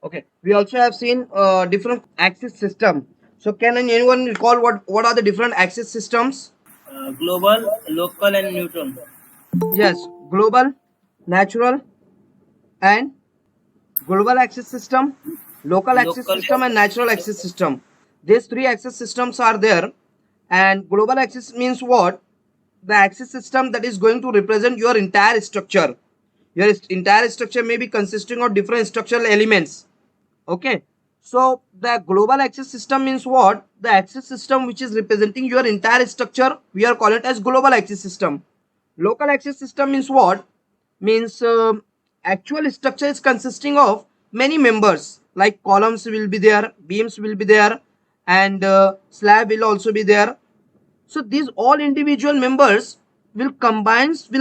Okay, we also have seen different axis system. So can anyone recall what are the different axis systems? Global, local, and neutron. Yes, global, natural, and global axis system, local axis Local. system, and natural axis system. These three axis systems are there. And global axis means what? The axis system that is going to represent your entire structure. Your entire structure may be consisting of different structural elements. Okay, so the global axis system means what? The axis system which is representing your entire structure, we are calling it as global axis system. Local axis system means what? Means actual structure is consisting of many members, like columns will be there, beams will be there, and slab will also be there. So these all individual members will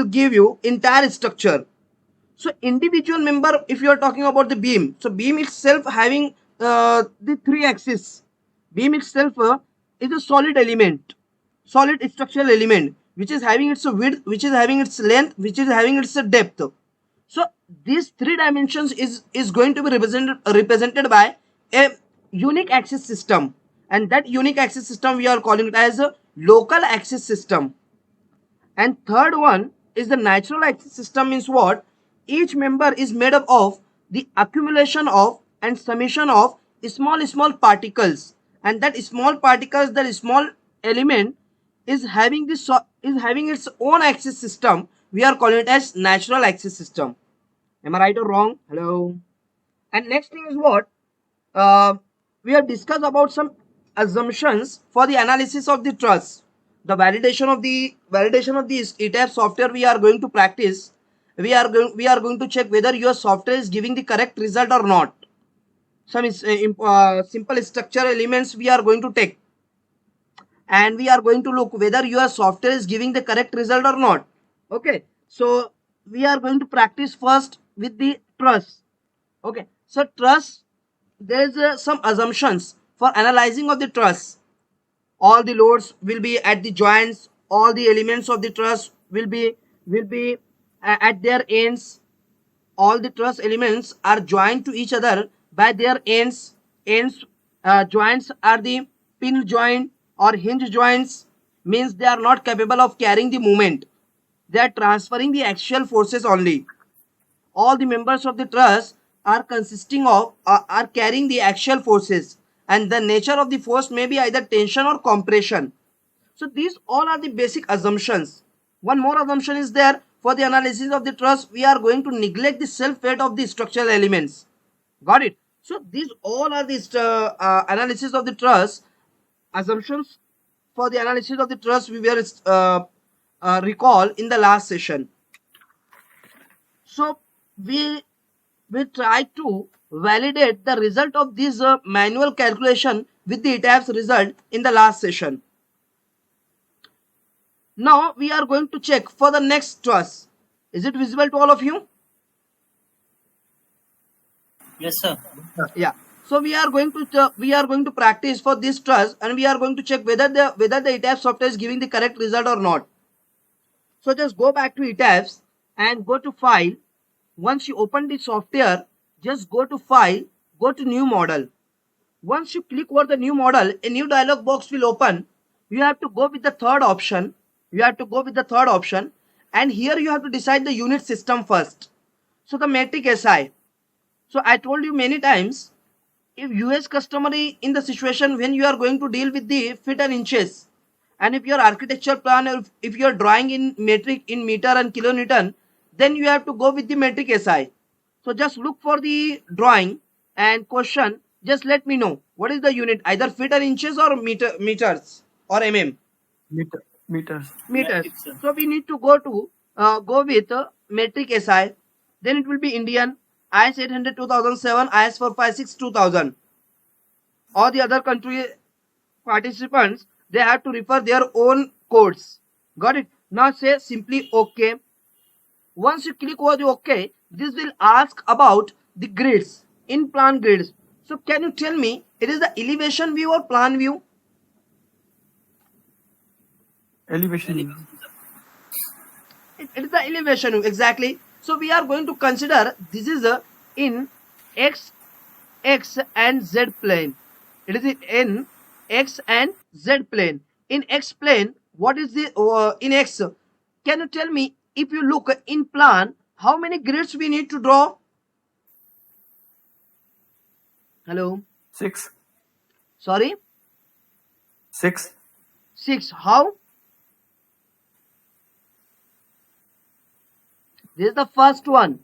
give you entire structure. So individual member, if you are talking about the beam, so beam itself having the three axis. Beam itself is a solid element, solid structural element, which is having its width, which is having its length, which is having its depth. So these three dimensions is going to be represented by a unique axis system, and that unique axis system we are calling it as a local axis system. And third one is the natural axis system means what? Each member is made up of the accumulation of and summation of small particles, and that small particles, that small element is having this is having its own axis system. We are calling it as natural axis system. Am I right or wrong? Hello. And next thing is what? uh, we have discussed about some assumptions for the analysis of the truss. The validation of the ETAP software we are going to practice. We are going to check whether your software is giving the correct result or not. Some simple structure elements we are going to take, and we are going to look whether your software is giving the correct result or not. Okay, so we are going to practice first with the truss. Okay, so truss, there is some assumptions for analyzing of the truss. All the loads will be at the joints, all the elements of the truss will be at their ends. All the truss elements are joined to each other by their ends. Joints are the pin joint or hinge joints, means they are not capable of carrying the moment. They are transferring the axial forces only. All the members of the truss are consisting of are carrying the axial forces, and the nature of the force may be either tension or compression. So these all are the basic assumptions. One more assumption is there: for the analysis of the truss, we are going to neglect the self weight of the structural elements. Got it? So these all are the analysis of the truss assumptions. For the analysis of the truss, we were recall in the last session. So we try to validate the result of this manual calculation with the ETABS result in the last session. Now we are going to check for the next truss. Is it visible to all of you? Yes, sir. Yeah. So we are going to practice for this truss, and we are going to check whether the ETABS software is giving the correct result or not. So just go back to ETABS and go to File. Once you open the software, just go to File, go to New Model. Once you click over the new model, a new dialog box will open. You have to go with the third option. And here you have to decide the unit system first. So the metric SI. So I told you many times, if US customary in the situation when you are going to deal with the feet and inches, and if your architecture plan, or if you are drawing in metric in meter and kilonewton, then you have to go with the metric SI. So just look for the drawing and question. Just let me know what is the unit, either feet or inches or meters or Meters. meters. Metric, sir. So we need to go with metric SI. Then it will be Indian IS 800 2007, IS 456 2000. All the other country participants, they have to refer their own codes. Got it? Now say simply OK. Once you click over the OK, this will ask about the grids, in plan grids. So can you tell me, it is the elevation view or plan view? Elevation. It is the elevation view, exactly. So we are going to consider this is in x and z plane. It is in x and z plane. In x plane, what is the in x? Can you tell me, if you look in plan, how many grids we need to draw? Hello, 6. sorry, 6. 6. How? This is the first one,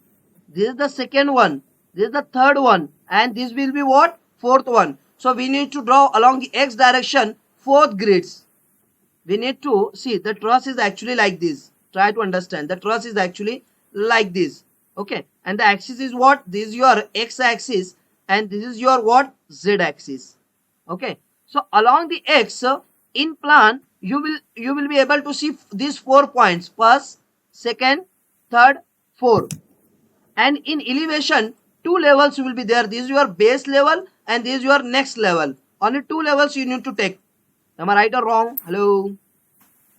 this is the second one, this is the third one, and this will be what? Fourth one. So we need to draw along the x direction 4th grids. We need to see the truss is actually like this. Try to understand, the truss is actually like this. Okay, and the axis is what? This is your x axis and this is your what? Z axis. Okay, so along the x in plan you will be able to see these 4 points: first, second, third, fourth. And in elevation 2 levels will be there. This is your base level and this is your next level. Only 2 levels you need to take. Am I right or wrong? Hello.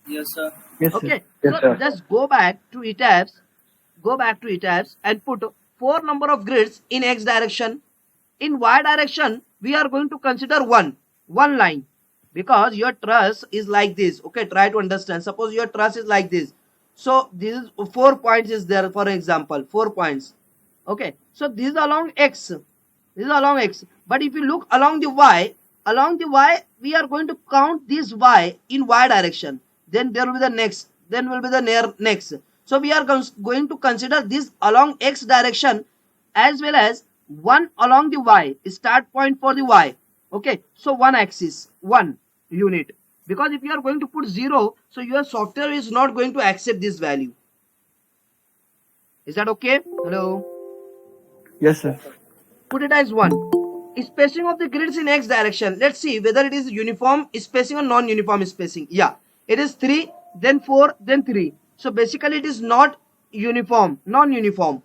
Yes, sir. Yes, Okay, sir. so just go back to ETABS, and put 4 number of grids in x direction. In y direction we are going to consider one line, because your truss is like this. Okay, try to understand. Suppose your truss is like this, so this is 4 points is there, for example 4 points. Okay, so this is along x, but if you look along the y, we are going to count this y in y direction, then there will be the next, then will be the next. So we are going to consider this along x direction as well as one along the y, start point for the y. Okay, so one axis, one unit, because if you are going to put 0, so your software is not going to accept this value. Is that okay? Hello. Yes, sir. Put it as 1. Spacing of the grids in x direction, let's see whether it is uniform spacing or non-uniform spacing. Yeah, it is 3, then 4, then 3. So basically it is not uniform, non-uniform.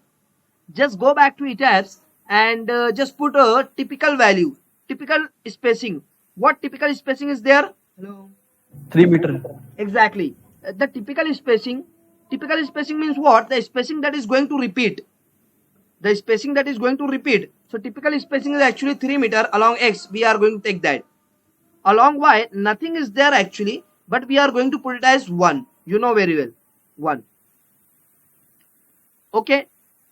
Just go back to ETABS and just put a typical value, typical spacing. What typical spacing is there? Hello. 3 meter. Exactly. The typical spacing means what? The spacing that is going to repeat. The spacing that is going to repeat. So typical spacing is actually 3 meter along x. We are going to take that. Along y, nothing is there actually, but we are going to put it as 1. You know very well. 1. Okay.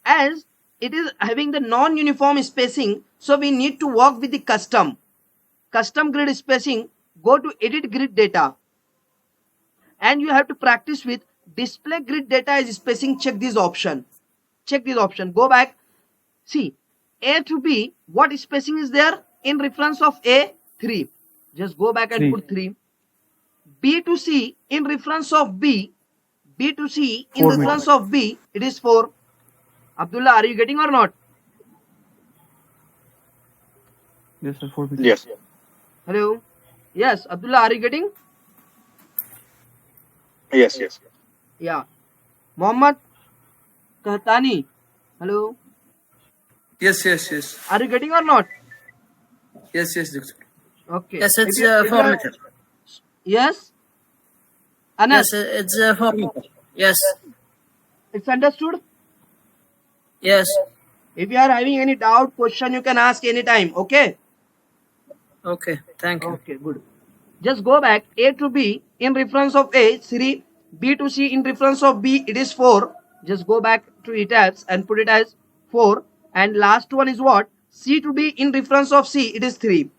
As it is having the non-uniform spacing, so we need to work with the custom grid spacing. Go to edit grid data and you have to practice with display grid data as spacing. Check this option. Go back. See, A to B, what spacing is there in reference of A? 3. Just go back and 3. put 3. B to C in reference of B, in 4 reference meters. of B, it is 4. Abdullah, are you getting or not? Yes, sir. 4 meter. Yes. Hello. Yes, Abdullah, are you getting? Yes. Yeah. Mohammed Kahtani. Hello. Yes. Are you getting or not? Yes, Doctor. Okay. Yes, it's If you 4 are- meter. Yes. Anas, Yes, it's 4 meter. Yes. it's understood. Yes. If you are having any doubt, question, you can ask anytime. Okay. Okay. Thank you. Okay, good. Just go back. A to B in reference of A, 3. B to C in reference of B, it is 4. Just go back to ETABS and put it as 4. And last one is what? C to D in reference of C, it is 3.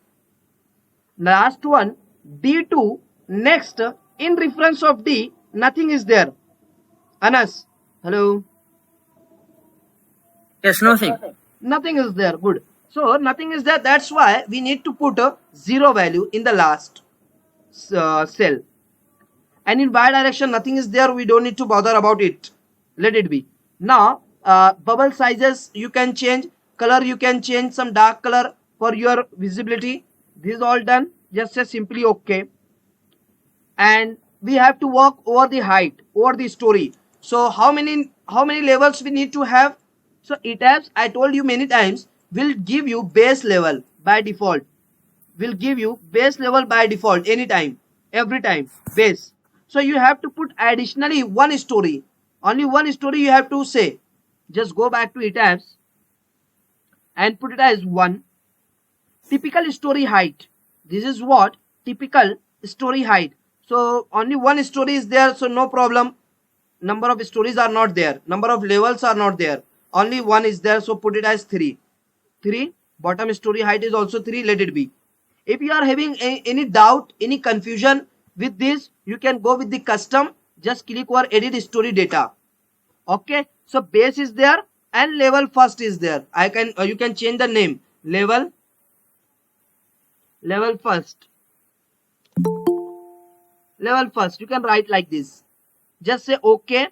Last one, D to next in reference of D, nothing is there. Anas, hello. Yes, nothing. Nothing is there. Good. So nothing is there. That's why we need to put a 0 value in the last cell. And in y direction, nothing is there. We don't need to bother about it. Let it be. Now, bubble sizes you can change. Color you can change, some dark color for your visibility. This is all done. Just say simply okay. And we have to work over the height, over the story. So how many levels we need to have? So ETABS, I told you many times, will give you base level by default. Anytime, every time, base. So you have to put additionally one story. Only one story you have to say. just go back to ETABS and put it as 1. Typical story height. This is what? Typical story height. So only one story is there, so no problem. Number of stories are not there. Number of levels are not there. Only one is there, so put it as 3. 3. Bottom story height is also 3. Let it be. If you are having any doubt, any confusion with this, you can go with the custom. Just click or edit story data. Okay. So base is there and level first is there. You can change the name. Level first. Level first. You can write like this. Just say OK.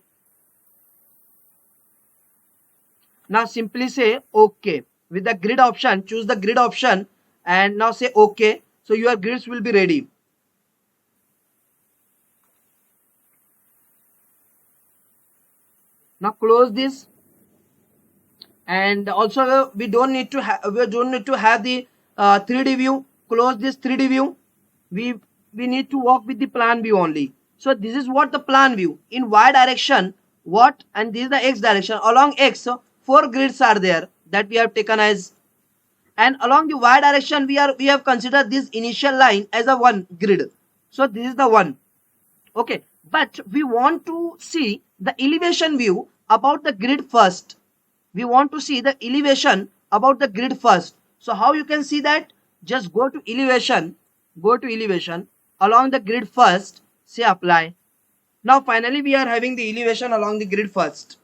Now simply say OK. With the grid option, choose the grid option and now say OK. So your grids will be ready. Now close this. And also we don't need to have the 3D view. Close this 3D view. We need to work with the plan view only. So this is what the plan view. In Y direction, what? And this is the X direction. Along X, 4 grids are there that we have taken as. And along the Y direction, we have considered this initial line as a 1 grid. So this is the 1. Okay. But we want to see the elevation view about the grid first. We want to see the elevation about the grid first. So how you can see that? Just go to elevation. Go to elevation along the grid first. Say apply. Now finally we are having the elevation along the grid first.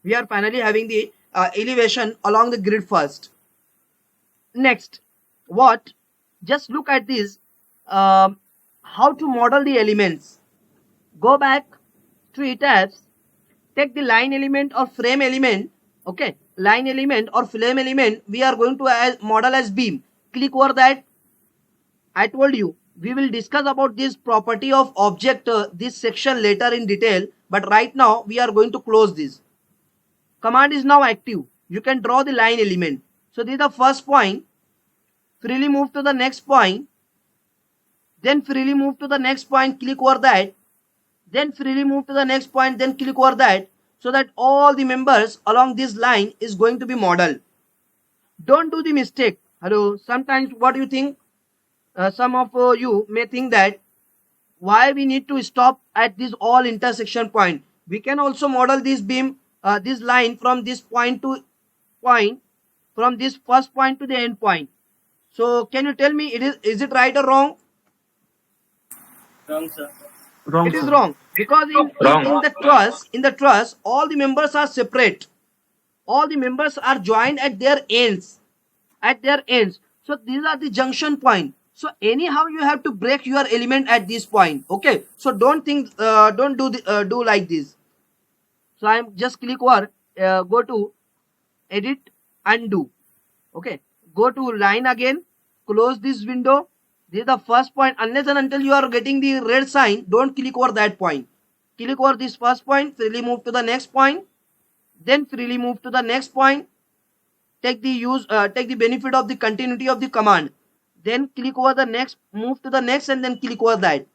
We are finally having the elevation along the grid first. Next, what? Just look at this. How to model the elements. Go back to ETABS. Take the line element or frame element. Okay, line element or frame element. We are going to model as beam. Click over that. I told you we will discuss about this property of object this section later in detail, but right now we are going to close this. Command is now active. You can draw the line element. So this is the first point. Freely move to the next point. Then freely move to the next point. Click over that. Then freely move to the next point. Then click over that. So that all the members along this line is going to be modeled. Don't do the mistake. Hello. Sometimes what do you think? Some of you may think that why we need to stop at this all intersection point. We can also model this beam, this line from this point to point, from this first point to the end point. So can you tell me is it right or wrong? Wrong, sir. Wrong. It is sir. wrong because in the truss all the members are separate. All the members are joined at their ends. So these are the junction point. So anyhow you have to break your element at this point. Okay. So don't do like this. So I am just click over go to edit, undo. Okay. Go to line again. Close this window. This is the first point. Unless and until you are getting the red sign, don't click over that point. Click over this first point. Freely move to the next point. Then freely move to the next point. Take the benefit of the continuity of the command. Then click over the next, move to the next, and then click over that.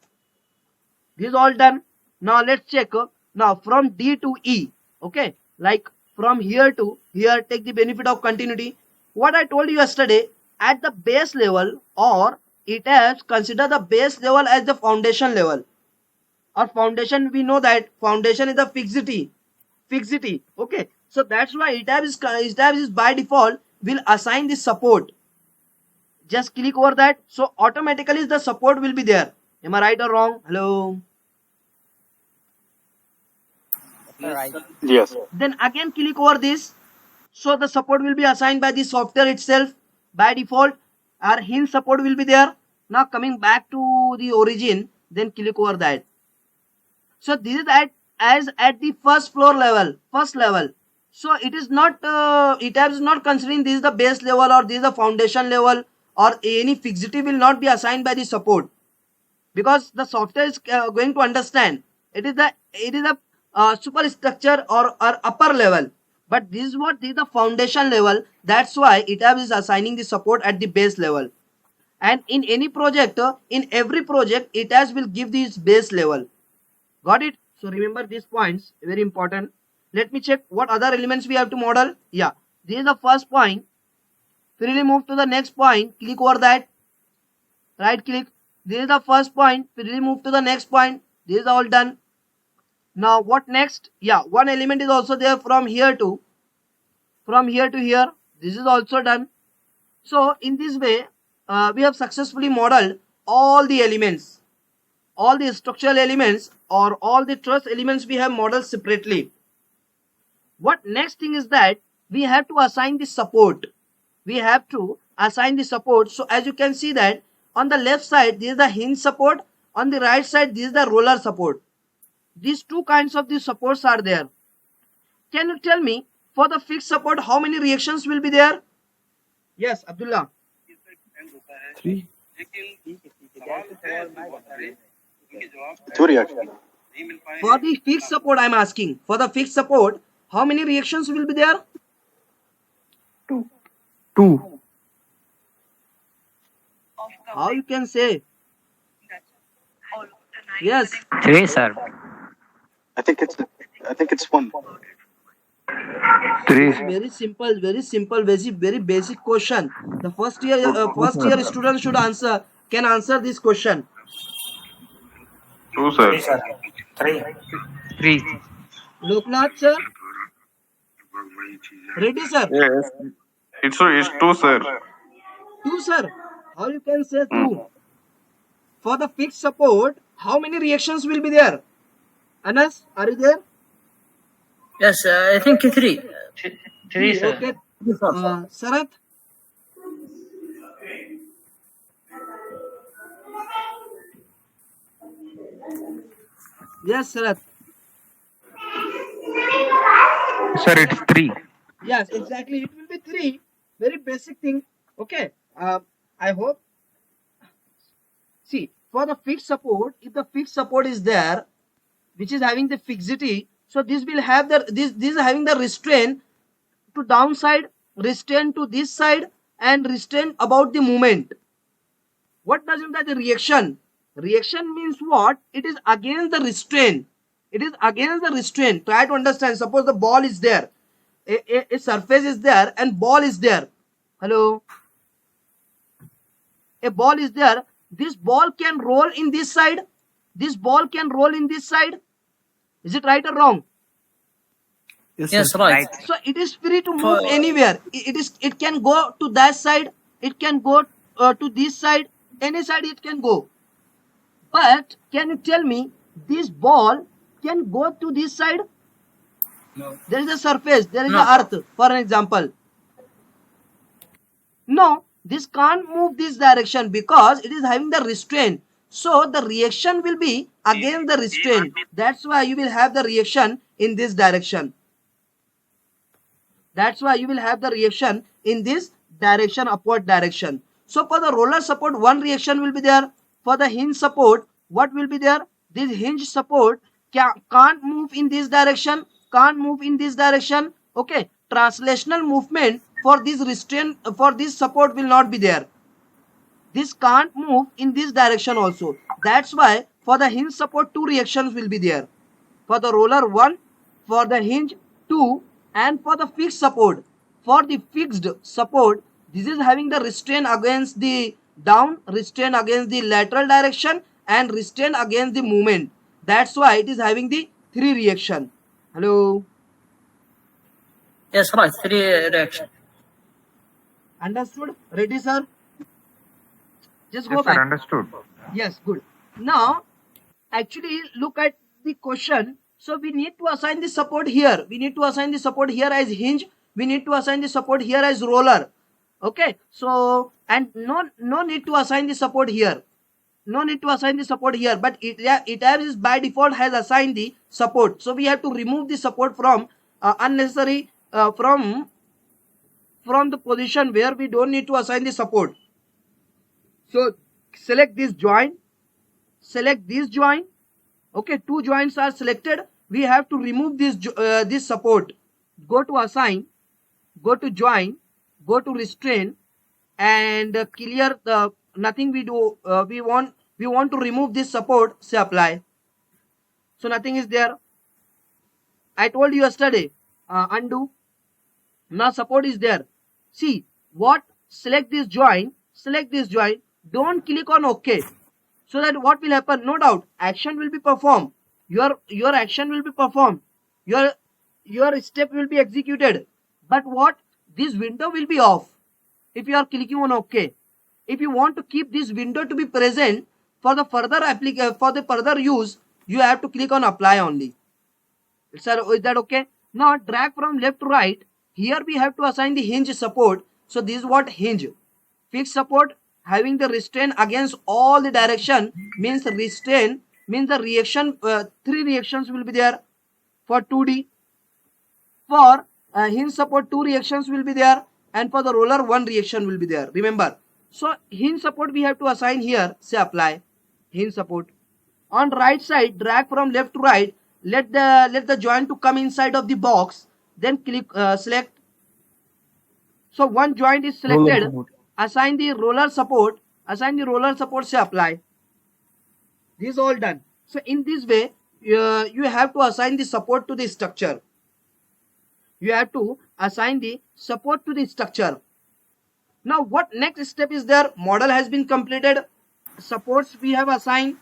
This is all done. Now let's check. Now from D to E. Okay. Like from here to here, take the benefit of continuity. What I told you yesterday, at the base level, or it has consider the base level as the foundation level. Or foundation, we know that foundation is the fixity. Okay. So that's why ETABS is by default will assign the support. Just click over that. So automatically the support will be there. Am I right or wrong? Hello. Yes, sir. Yes. Then again click over this. So the support will be assigned by the software itself by default. Our hinge support will be there. Now coming back to the origin, then click over that. So this is at the first floor level, first level. So it is not ETABS is not considering this is the base level or this is the foundation level, or any fixity will not be assigned by the support, because the software is going to understand it is a superstructure or upper level, but this is the foundation level. That's why ETABS is assigning the support at the base level. And in any project, in every project, ETABS will give this base level. Got it? So remember these points, very important. Let me check what other elements we have to model. Yeah, this is the first point. Freely move to the next point. Click over that. Right click. This is the first point. Freely move to the next point. This is all done. Now what next? Yeah, one element is also there from here to here. This is also done. So in this way, we have successfully modeled all the elements, all the structural elements or all the truss elements we have modeled separately. What next thing is that we have to assign the support. We have to assign the support. So as you can see that on the left side, this is the hinge support. On the right side, this is the roller support. These two kinds of the supports are there. Can you tell me for the fixed support how many reactions will be there? Yes, Abdullah. 3. Two reaction. For the fixed support, I am asking. For the fixed support, how many reactions will be there? 2. How you can say? Yes. 3, sir. I think it's one. 3. Very simple, very basic question. The first year student should can answer this question. 2, sir. 3. Loknath sir, Reddy sir, Yes. It's 2, sir. 2 sir. How you can say 2? For the fixed support, how many reactions will be there? Anas, are you there? Yes, I think 3. 3, sir. Okay. Sarath? Yes, Sarath. Sir, it's 3. Yes, exactly. It will be 3. Very basic thing. Okay. I hope. See, for the fixed support, if the fixed support is there, which is having the fixity, so this will have the this is having the restraint to downside, restraint to this side, and restraint about the movement. What does it mean the reaction? Reaction means what? It is against the restraint. It is against the restraint. Try to understand. Suppose the ball is there, a surface is there, and ball is there. Hello. A ball is there. This ball can roll in this side. This ball can roll in this side. Is it right or wrong? Yes, Yes, sir. right. So it is free to move anywhere. It can go to that side. It can go to this side. Any side it can go. But can you tell me this ball can go to this side? No. There is a surface. There is No. a earth, for an example. No, this can't move this direction because it is having the restraint. So the reaction will be against the restraint. That's why you will have the reaction in this direction. That's why you will have the reaction in this direction, upward direction. So for the roller support, one reaction will be there. For the hinge support, what will be there? This hinge support can't move in this direction, can't move in this direction. Okay, translational movement for this restraint, for this support will not be there. This can't move in this direction also. That's why for the hinge support, 2 reactions will be there. For the roller, 1. For the hinge, 2. And for the fixed support, for the fixed support, this is having the restraint against the down, restraint against the lateral direction, and restraint against the movement. That's why it is having the 3 reaction. Hello. Yes, right. 3 reaction. Understood? Ready, sir? Just go Yes, back. sir. Understood. Yes, good. Now, actually, look at the question. So we need to assign the support here. We need to assign the support here as hinge. We need to assign the support here as roller. Okay. So, and no need to assign the support here. No need to assign the support here. But it has by default has assigned the support. So we have to remove the support from unnecessary from the position where we don't need to assign the support. So select this joint. Select this joint. Okay, 2 joints are selected. We have to remove this support. Go to assign, go to join, go to restrain, and clear the nothing we do. We want to remove this support. Say apply. So nothing is there. I told you yesterday, undo. Now support is there. See what? Select this joint. Select this joint. Don't click on OK. So that what will happen? No doubt, action will be performed. Your action will be performed. Your step will be executed. But what? This window will be off if you are clicking on OK. If you want to keep this window to be present for the further use, you have to click on apply only. Is that okay? Now drag from left to right. Here we have to assign the hinge support. So this is what hinge. Fixed support having the restraint against all the direction means restraint means the reaction. 3 reactions will be there for 2D. For hinge support 2 reactions will be there, and for the roller 1 reaction will be there. Remember. So hinge support we have to assign here. Say apply hinge support. On right side, drag from left to right. Let the joint to come inside of the box. Then click select. So one joint is selected. support. Assign the roller support. Assign the roller support. Say apply. This is all done. So in this way, you have to assign the support to the structure. You have to assign the support to the structure. Now what next step is there? Model has been completed. Supports we have assigned,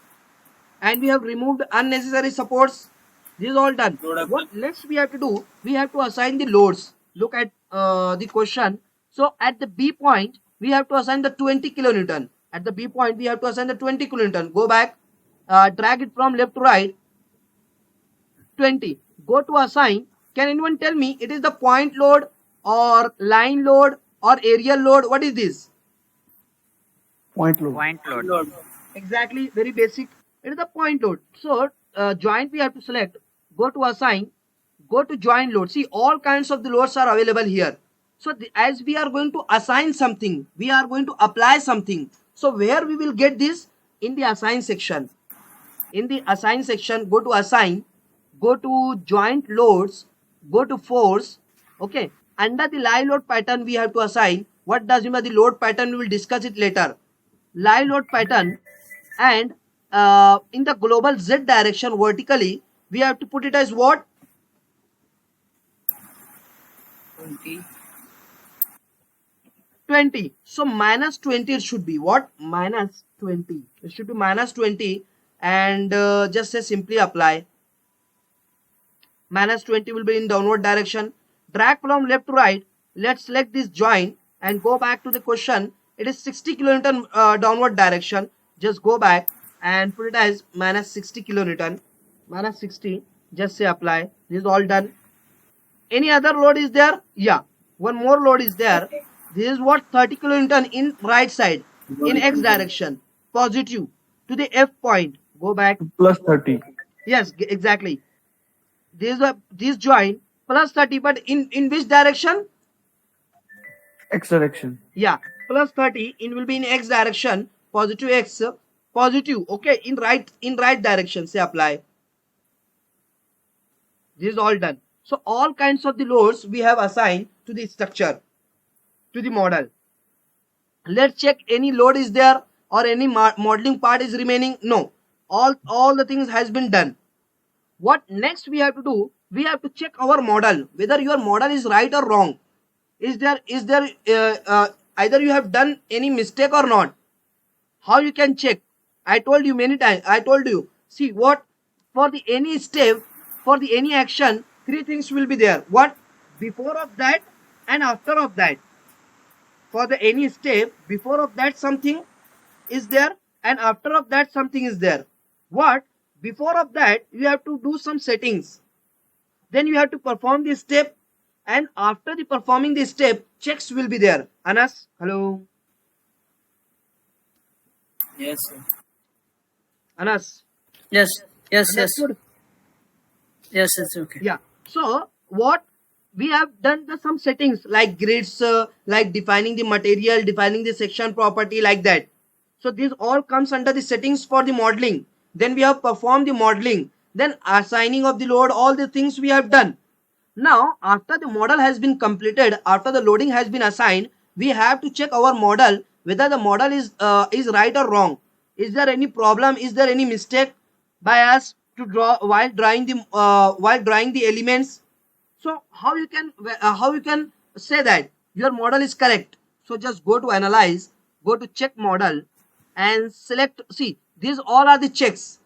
and we have removed unnecessary supports. This is all done. What next we have to do? We have to assign the loads. Look at the question. So at the B point, we have to assign the 20 kilonewton. At the B point, we have to assign the 20 kilonewton. Go back, drag it from left to right. 20. Go to assign. Can anyone tell me it is the point load or line load or aerial load? What is this? Point load. Point load. Exactly, very basic. It is the point load. So joint we have to select. Go to assign. Go to joint load. See, all kinds of the loads are available here. So as we are going to assign something, we are going to apply something. So where we will get this? In the assign section. In the assign section, go to assign. Go to joint loads. Go to force. Okay. Under the live load pattern, we have to assign. What does the load pattern? We will discuss it later. Live load pattern, and in the global Z direction vertically, we have to put it as what? 20. 20. So minus 20 it should be what? Minus 20. It should be minus 20, and just say simply apply. Minus 20 will be in downward direction. Drag from left to right. Let's select this joint and go back to the question. It is 60 kilonewton downward direction. Just go back and put it as minus 60 kilonewton. Minus 60. Just say apply. This is all done. Any other load is there? Yeah. One more load is there. This is what? 30 kilonewton in right side. In X direction. Positive. To the F point. Go back. Plus 30. Yes, exactly. This joint plus 30, but in which direction? X direction. Yeah, plus 30 will be in X direction. Positive X, positive. Okay, in right direction. Say apply. This is all done. So all kinds of the loads we have assigned to the structure, to the model. Let's check any load is there or any modeling part is remaining. No, all the things has been done. What next we have to do? We have to check our model, whether your model is right or wrong. Is there either you have done any mistake or not? How you can check? I told you many times. I told you. See what? For the any step, for the any action, 3 things will be there. What? Before of that and after of that. For the any step, before of that something is there, and after of that something is there. What? Before of that, you have to do some settings. Then you have to perform this step, and after the performing this step, checks will be there. Anas, hello. Yes, sir. Anas. Yes, yes, yes. Understood? Yes, it's okay. Yeah. So what we have done some settings like grids, like defining the material, defining the section property, like that. So this all comes under the settings for the modeling. Then we have performed the modeling, then assigning of the load, all the things we have done. Now after the model has been completed, after the loading has been assigned, we have to check our model whether the model is right or wrong. Is there any problem? Is there any mistake by us? to draw while drawing the elements. So how you can say that your model is correct? So just go to analyze, go to check model, and select. See, these all are the checks,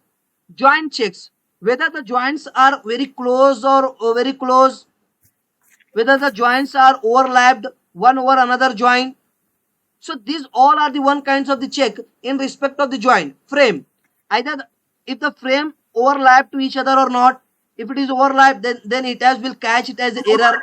joint checks. Whether the joints are very close or very close, whether the joints are overlapped one over another joint. So these all are the one kinds of the check in respect of the joint frame. Either if the frame overlap to each other or not. If it is overlapped, then it will catch it as error.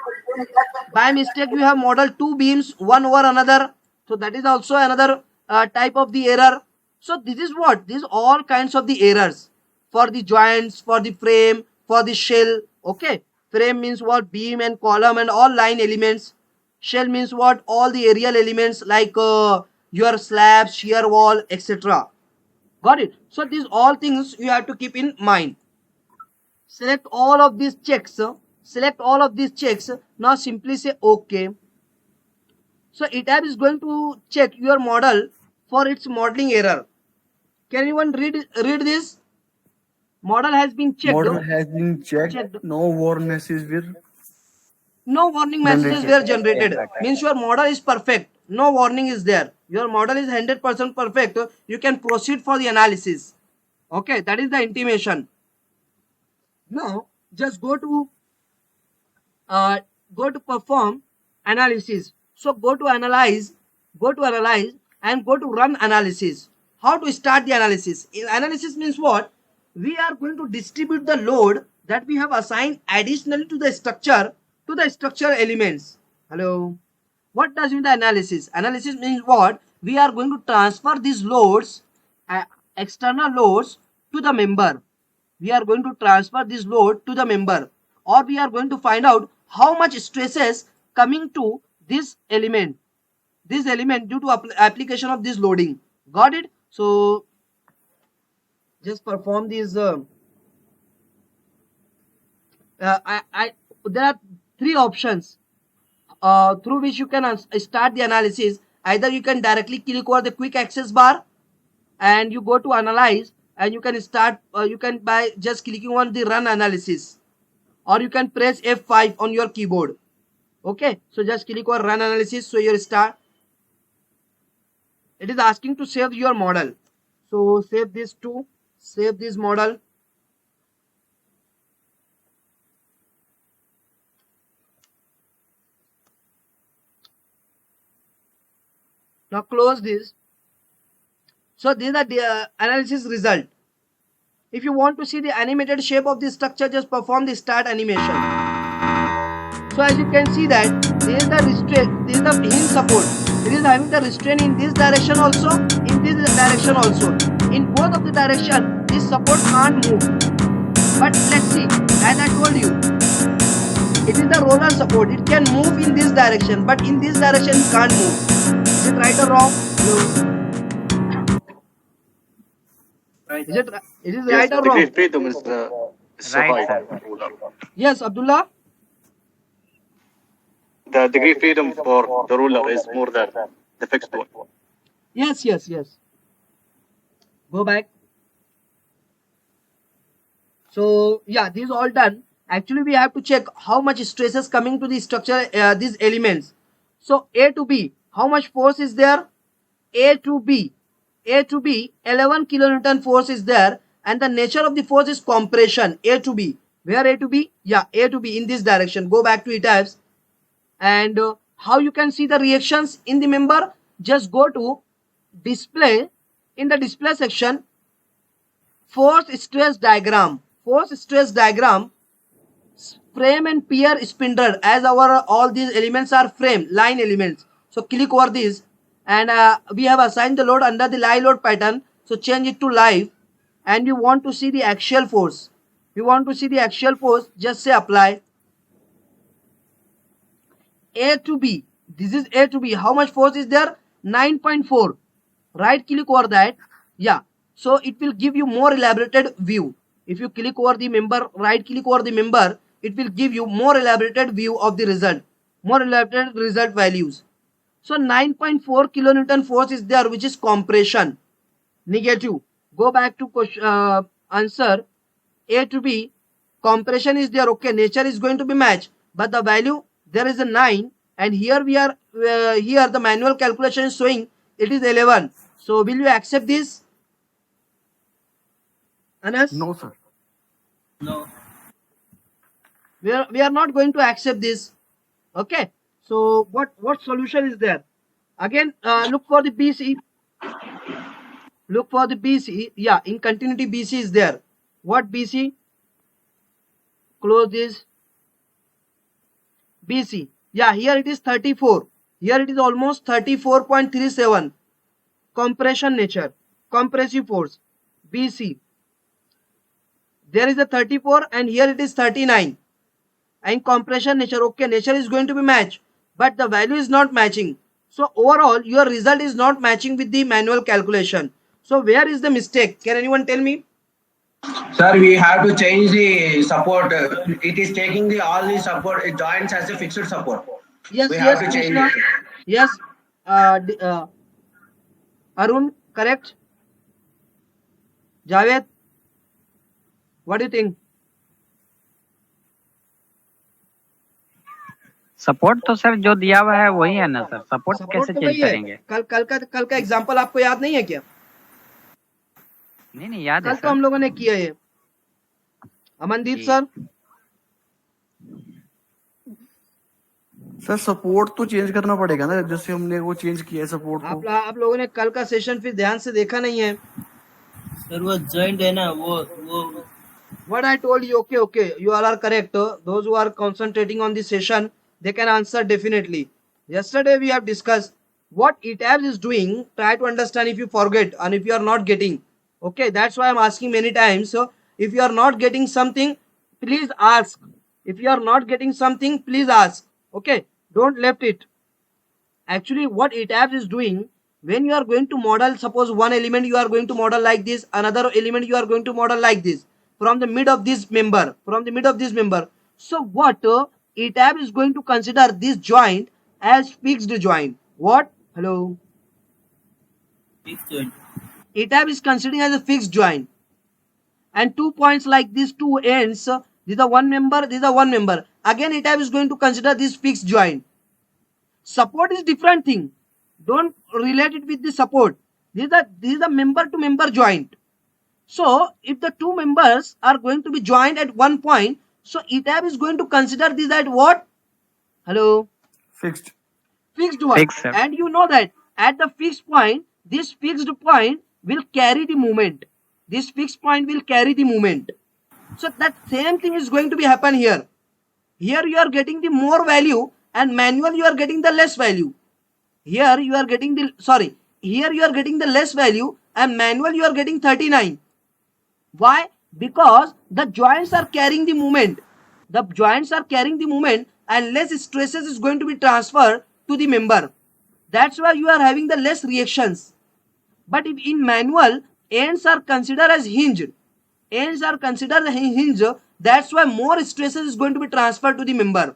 By mistake, you have modeled two beams one over another. So that is also another type of the error. So this is what? These all kinds of the errors for the joints, for the frame, for the shell. Okay. Frame means what? Beam and column and all line elements. Shell means what? All the aerial elements like your slab, shear wall, etc. Got it? So these all things you have to keep in mind. Select all of these checks. Select all of these checks. Now simply say OK. So ETABS is going to check your model for its modeling error. Can anyone read this? Model has been checked. Model has been checked. No warning messages were. No warning messages were generated. Means your model is perfect. No warning is there. Your model is 100% perfect. You can proceed for the analysis. Okay, that is the intimation. Now just go to perform analysis. So go to analyze and go to run analysis. How to start the analysis? Analysis means what? We are going to distribute the load that we have assigned additionally to the structure elements. Hello. What does mean the analysis? Analysis means what? We are going to transfer these loads, external loads, to the member. We are going to transfer this load to the member, or we are going to find out how much stresses coming to this element due to application of this loading. Got it? So just perform these. There are three options through which you can start the analysis. Either you can directly click over the quick access bar and you go to analyze, and you can start you can by just clicking on the run analysis, or you can press F5 on your keyboard. Okay, so just click on run analysis. So you start. It is asking to save your model. So save this to save this model. Now close this. So these are the analysis result. If you want to see the animated shape of the structure, just perform the start animation. So as you can see that there is the restraint, this is the hinge support. It is having the restraint in this direction also, in this direction also. In both of the direction, this support can't move. But let's see, as I told you, it is the roller support. It can move in this direction, but in this direction it can't move. Is it right or wrong? No. Is it right or degree wrong? of freedom is Right, high. Yes, Abdullah. The degree of freedom for the ruler is more than the fixed one. Yes. Go back. So yeah, this is all done. Actually, we have to check how much stress is coming to the structure, these elements. So A to B, how much force is there? A to B, 11 kilonewton force is there, and the nature of the force is compression. A to B, where A to B? Yeah, A to B in this direction. Go back to ETABS. And how you can see the reactions in the member? Just go to display. In the display section, force stress diagram, frame and pier spindle, as our all these elements are frame line elements. So click over this, and we have assigned the load under the live load pattern. So change it to live, and you want to see the axial force. Just say apply. A to B, this is A to B. How much force is there? 9.4. Right click over that. Yeah, so it will give you more elaborated view. If you click over the member, right click over the member, it will give you more elaborated view of the result, more elaborated result values. So 9.4 kilonewton force is there, which is compression. Negative. Go back to question, answer. A to B, compression is there, okay, nature is going to be matched, but the value there is a 9, and here we are here the manual calculation is showing it is 11. So will you accept this, Anas? No, sir. No. We are not going to accept this. Okay, so what solution is there? Again, look for the BC. Look for the BC. Yeah, in continuity BC is there. What BC? Close this. BC. Yeah, here it is 34. Here it is almost 34.37. Compression nature. Compressive force. BC. There is a 34 and here it is 39. And compression nature. Okay, nature is going to be matched, but the value is not matching. So overall, your result is not matching with the manual calculation. So where is the mistake? Can anyone tell me? Sir, we have to change the support. It is taking the all the support joints as a fixed support. Yes, We yes, have to change Krishna. it. Yes, Arun, correct? Javed, what do you think? Support तो sir जो दिया हुआ है वही है ना sir, support support कैसे तो चेंज वही है। करेंगे? कल का एग्जांपल आपको याद नहीं है क्या? नहीं याद है कल तो हम सर। लोगों ने किया है। अमनदीप जी। सर, सर सपोर्ट तो चेंज करना पड़ेगा ना, जैसे हमने वो चेंज किया है सपोर्ट को। आप लोगों ने कल का सेशन फिर ध्यान से देखा नहीं है। सर वो जॉइंट है ना, वो What I told you, okay, you all are correct. Those who are concentrating on the session, they can answer definitely. Yesterday we have discussed what ETABS is doing. Try to understand if you forget and if you are not getting. Okay, that's why I'm asking many times. So if you are not getting something, please ask. If you are not getting something, please ask. Okay, don't left it. Actually, what ETABS is doing, when you are going to model, suppose one element you are going to model like this, another element you are going to model like this, from the mid of this member, So what ETABS is going to consider this joint as fixed joint. What? Hello? fixed joint. ETABS is considering as a fixed joint. And 2 points like these, 2 ends, these are one member, these are one member. Again, ETABS is going to consider this fixed joint. Support is different thing. Don't relate it with the support. This is a member to member joint. So if the two members are going to be joined at one point, so ETABS is going to consider this at what? Hello? Fixed. Fixed one. Fixed, sir. And you know that at the fixed point, this fixed point will carry the moment. This fixed point will carry the moment. So that same thing is going to be happen here. Here you are getting the more value and manual you are getting the less value. Here you are getting the, here you are getting the less value and manual you are getting 39. Why? Because the joints are carrying the moment. The joints are carrying the moment and less stresses is going to be transferred to the member. That's why you are having the less reactions. But if in manual, ends are considered as hinged. Ends are considered as hinged. That's why more stresses is going to be transferred to the member.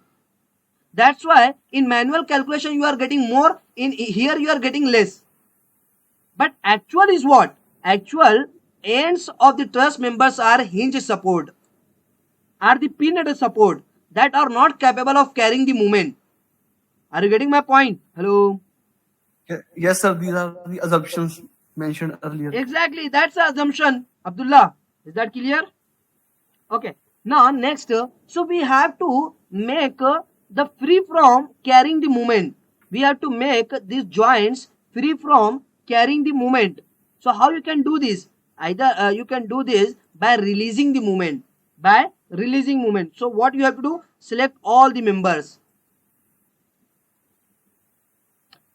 That's why in manual calculation you are getting more, in here you are getting less. But actual is what? Actual ends of the truss members are hinge support, are the pinned support that are not capable of carrying the moment. Are you getting my point? Hello? Yes, sir. These are the assumptions mentioned earlier. Exactly, that's the assumption. Abdullah, is that clear? Okay. Now next, so we have to make the free from carrying the moment. We have to make these joints free from carrying the moment. So how you can do this? Either you can do this by releasing the moment. By releasing moment. So what you have to do? Select all the members.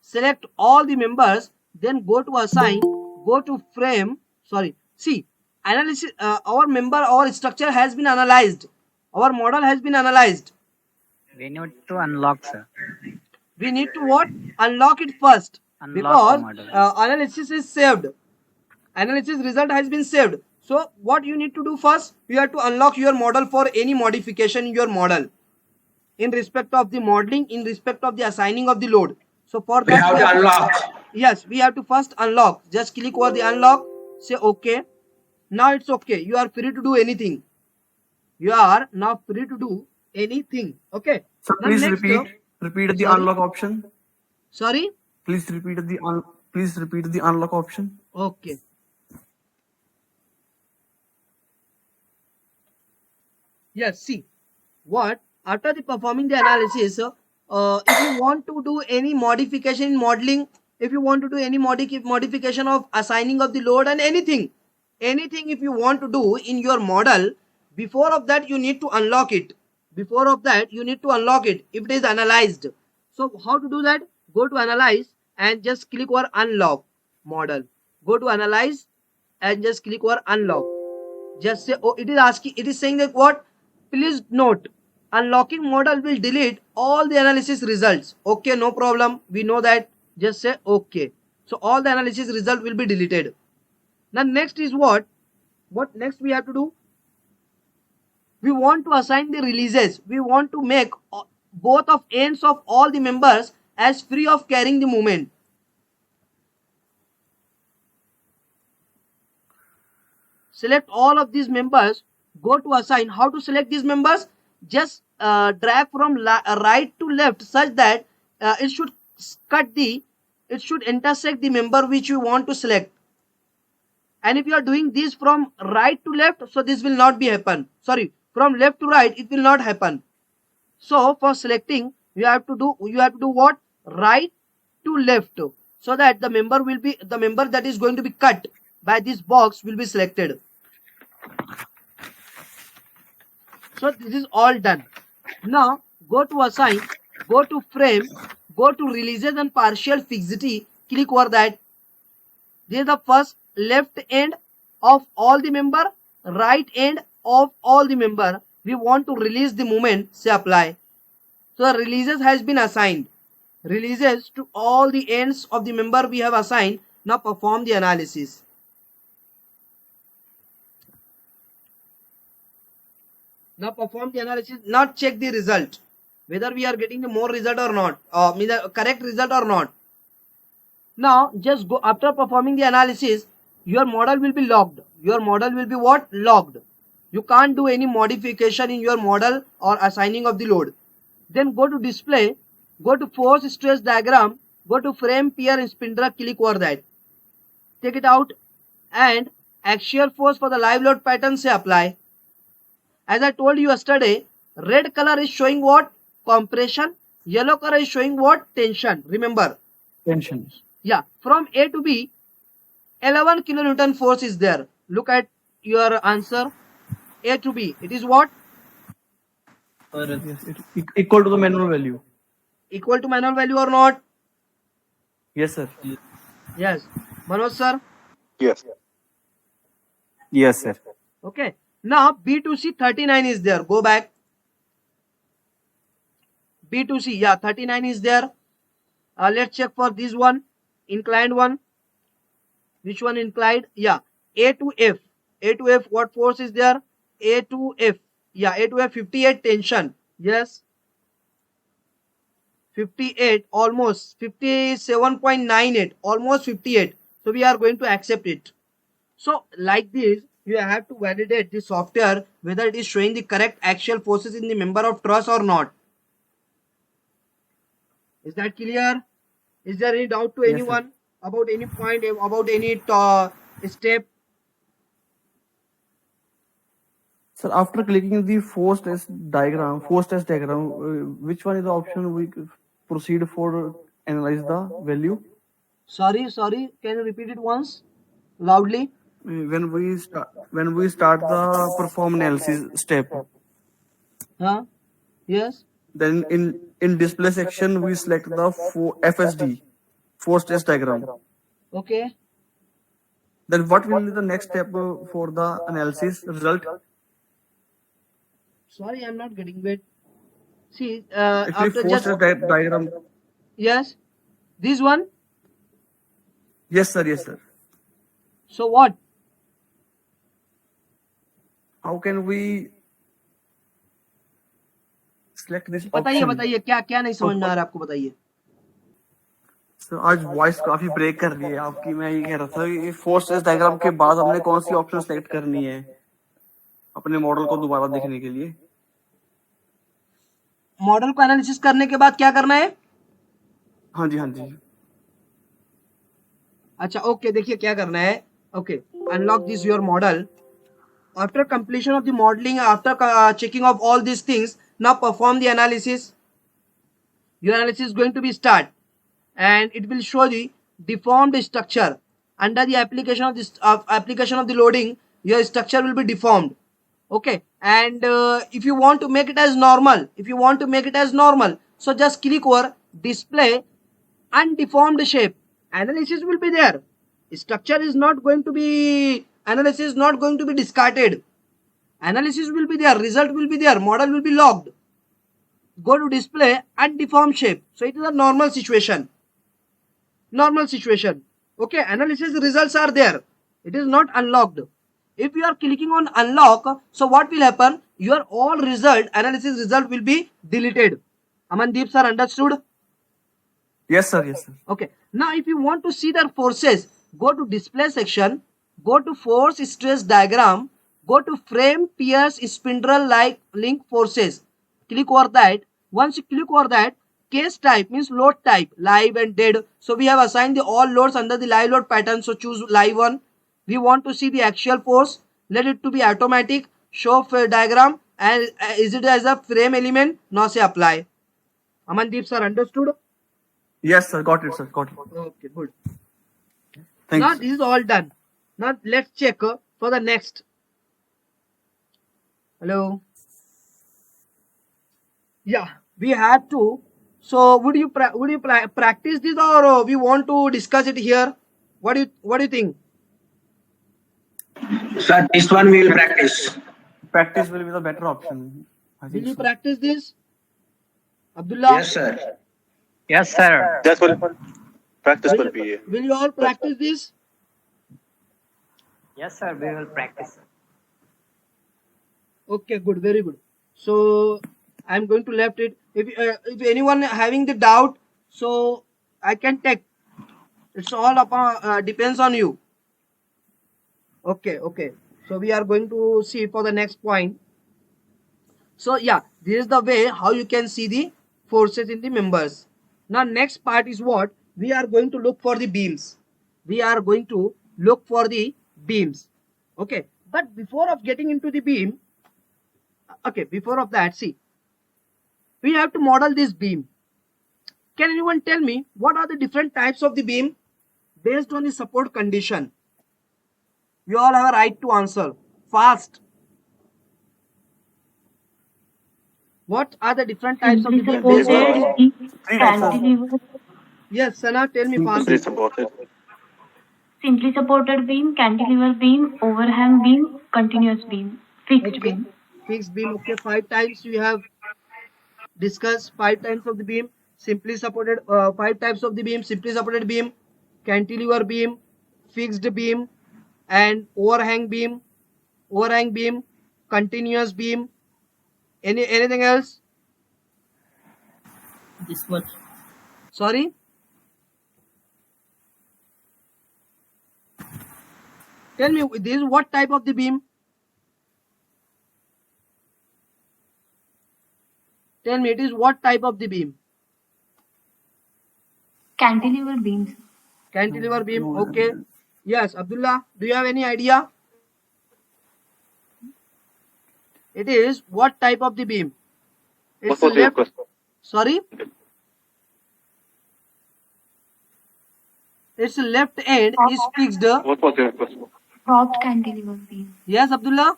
Select all the members. Then go to assign. Go to frame. See, analysis. Our structure has been analyzed. Our model has been analyzed. We need to unlock, sir. We need to what? Unlock it first. Unlock Because the model. analysis is saved. Analysis result has been saved. So what you need to do first? You have to unlock your model for any modification in your model. In respect of the modeling, in respect of the assigning of the load. So for We that have to unlock. Yes, we have to first unlock. Just click over the unlock. Say okay. Now it's okay. You are free to do anything. You are now free to do anything. Okay. So Now please next, repeat the sorry? unlock option. Sorry. Please repeat the unlock option. Okay. Yes. See, what after the performing the analysis, if you want to do any modification in modeling, if you want to do any modification of assigning of the load and anything if you want to do in your model, before of that you need to unlock it. Before of that you need to unlock it if it is analyzed. So how to do that? Go to analyze and just click or unlock model. Go to analyze and just click or unlock. Just say, oh, it is asking, it is saying that what? Please note, unlocking model will delete all the analysis results. Okay, no problem. We know that. Just say okay. So all the analysis result will be deleted. Now next is what? What next we have to do? We want to assign the releases. We want to make both of ends of all the members as free of carrying the moment. Select all of these members. Go to assign. How to select these members? Just drag from right to left such that it should it should intersect the member which you want to select. And if you are doing this from right to left, so this will not be happen. Sorry, from left to right, it will not happen. So for selecting, you have to do what? Right to left, so that the member that is going to be cut by this box will be selected. So this is all done. Now go to assign, go to frame, go to releases and partial fixity, click over that. This is the first left end of all the member, right end of all the member. We want to release the moment, say apply. So the releases has been assigned. Releases to all the ends of the member we have assigned. Now perform the analysis. Now perform the analysis, not check the result, whether we are getting the more result or not, mean the correct result or not. Now just go, after performing the analysis, your model will be logged. Your model will be what? Logged. You can't do any modification in your model or assigning of the load. Then go to display, go to force stress diagram, go to frame peer and spindle, click over that. Take it out and axial force for the live load pattern, say apply. As I told you yesterday, red color is showing what? Compression. Yellow color is showing what? Tension. Remember. Tension. Yeah. From A to B, 11 kilonewton force is there. Look at your answer. A to B. It is what? Yes, equal to the manual value. Equal to manual value or not? Yes, sir. Yes. Manoj sir? Yes. Yes, sir. Okay. Now B to C 39 is there. Go back. B to C. Yeah, 39 is there. Let's check for this one. Inclined one. Which one inclined? Yeah. A to F. A to F, what force is there? A to F. Yeah, A to F 58 tension. Yes. 58, almost 57.98, almost 58. So we are going to accept it. So like this, you have to validate the software whether it is showing the correct axial forces in the member of truss or not. Is that clear? Is there any doubt to anyone about any point, about any step? Sir, after clicking the force test diagram, which one is the option we proceed for analyze the value? Sorry, can you repeat it once loudly? When we start the perform analysis step, Huh? Yes. then in display section we select the FSD, force test diagram. Okay. Then what will be the next step for the analysis result? Sorry, I'm not getting it. See, Actually, after force just test diagram. yes, this one. Yes, sir. Yes, sir. So what? How can we select this बताइए option? बताइए क्या क्या नहीं समझ में आ रहा आपको बताइए. सर आज वॉइस काफी ब्रेक कर रही है आपकी. मैं ये कह रहा था कि फोर्स टेस्ट डायग्राम के बाद हमने कौन सी ऑप्शन सेलेक्ट करनी है अपने मॉडल को दोबारा देखने के लिए। मॉडल को एनालिसिस करने के बाद क्या करना है? हाँ जी। अच्छा ओके, देखिए क्या करना है। Okay, unlock this your model. After completion of the modeling, after checking of all these things, now perform the analysis. Your analysis is going to be start, and it will show the deformed structure. Under the application of this application of the loading, your structure will be deformed. Okay, and if you want to make it as normal, so just click over display undeformed shape. Analysis will be there. Structure is not going to be analysis is not going to be discarded. Analysis will be there, result will be there, model will be logged. Go to display undeformed shape. So it is a normal situation. Okay, analysis results are there. It is not unlocked. If you are clicking on unlock, so what will happen? Your all analysis result will be deleted. Amandeep sir, understood? Yes sir. Okay, now if you want to see the forces, go to display section, go to force stress diagram, go to frame pierce spindle like link forces. Click over that. Once you click over that, case type means load type, live and dead. So we have assigned the all loads under the live load pattern. So choose live one. We want to see the axial force. Let it to be automatic. Show diagram, and is it as a frame element? Now say apply. Amandeep sir, understood? Yes sir, got it sir, got it. Okay, good. Thank Now you. this is all done. Now let's check for the next. Hello. Yeah, we have to. So would you practice this, or we want to discuss it here? What do you think? Sir, this one we will practice. Practice will be the better option. I Will think you so. practice this, Abdullah? Yes, sir. Yes, sir. That will practice will be. Will you all practice this? Yes, sir. We will practice. Okay, good, very good. So I'm going to left it. If anyone having the doubt, so I can take. It's all upon depends on you. Okay. So we are going to see for the next point. So yeah, this is the way how you can see the forces in the members. Now next part is what? We are going to look for the beams. Okay, but before of getting into the beam, before of that, see, we have to model this beam. Can anyone tell me what are the different types of the beam based on the support condition? You all have a right to answer fast. What are the different types of the beam based on the... Cantilever, Yes, Sana, tell me fast. Simply supported. simply supported beam, cantilever beam, overhang beam, continuous beam, fixed beam. Fixed beam. Okay, 5 times we have discussed 5 types of the beam. Simply supported 5 types of the beam: simply supported beam, cantilever beam, fixed beam, and overhang beam, continuous beam. Anything else? This much. Sorry? Tell me, this is what type of the beam? Tell me, it is what type of the beam? Cantilever beams. Cantilever beam. Okay. Yes, Abdullah, do you have any idea? It is what type of the beam? What It's was your left. question? Sorry? Its left end is fixed. What was your question? Propped cantilever beam. Yes, Abdullah?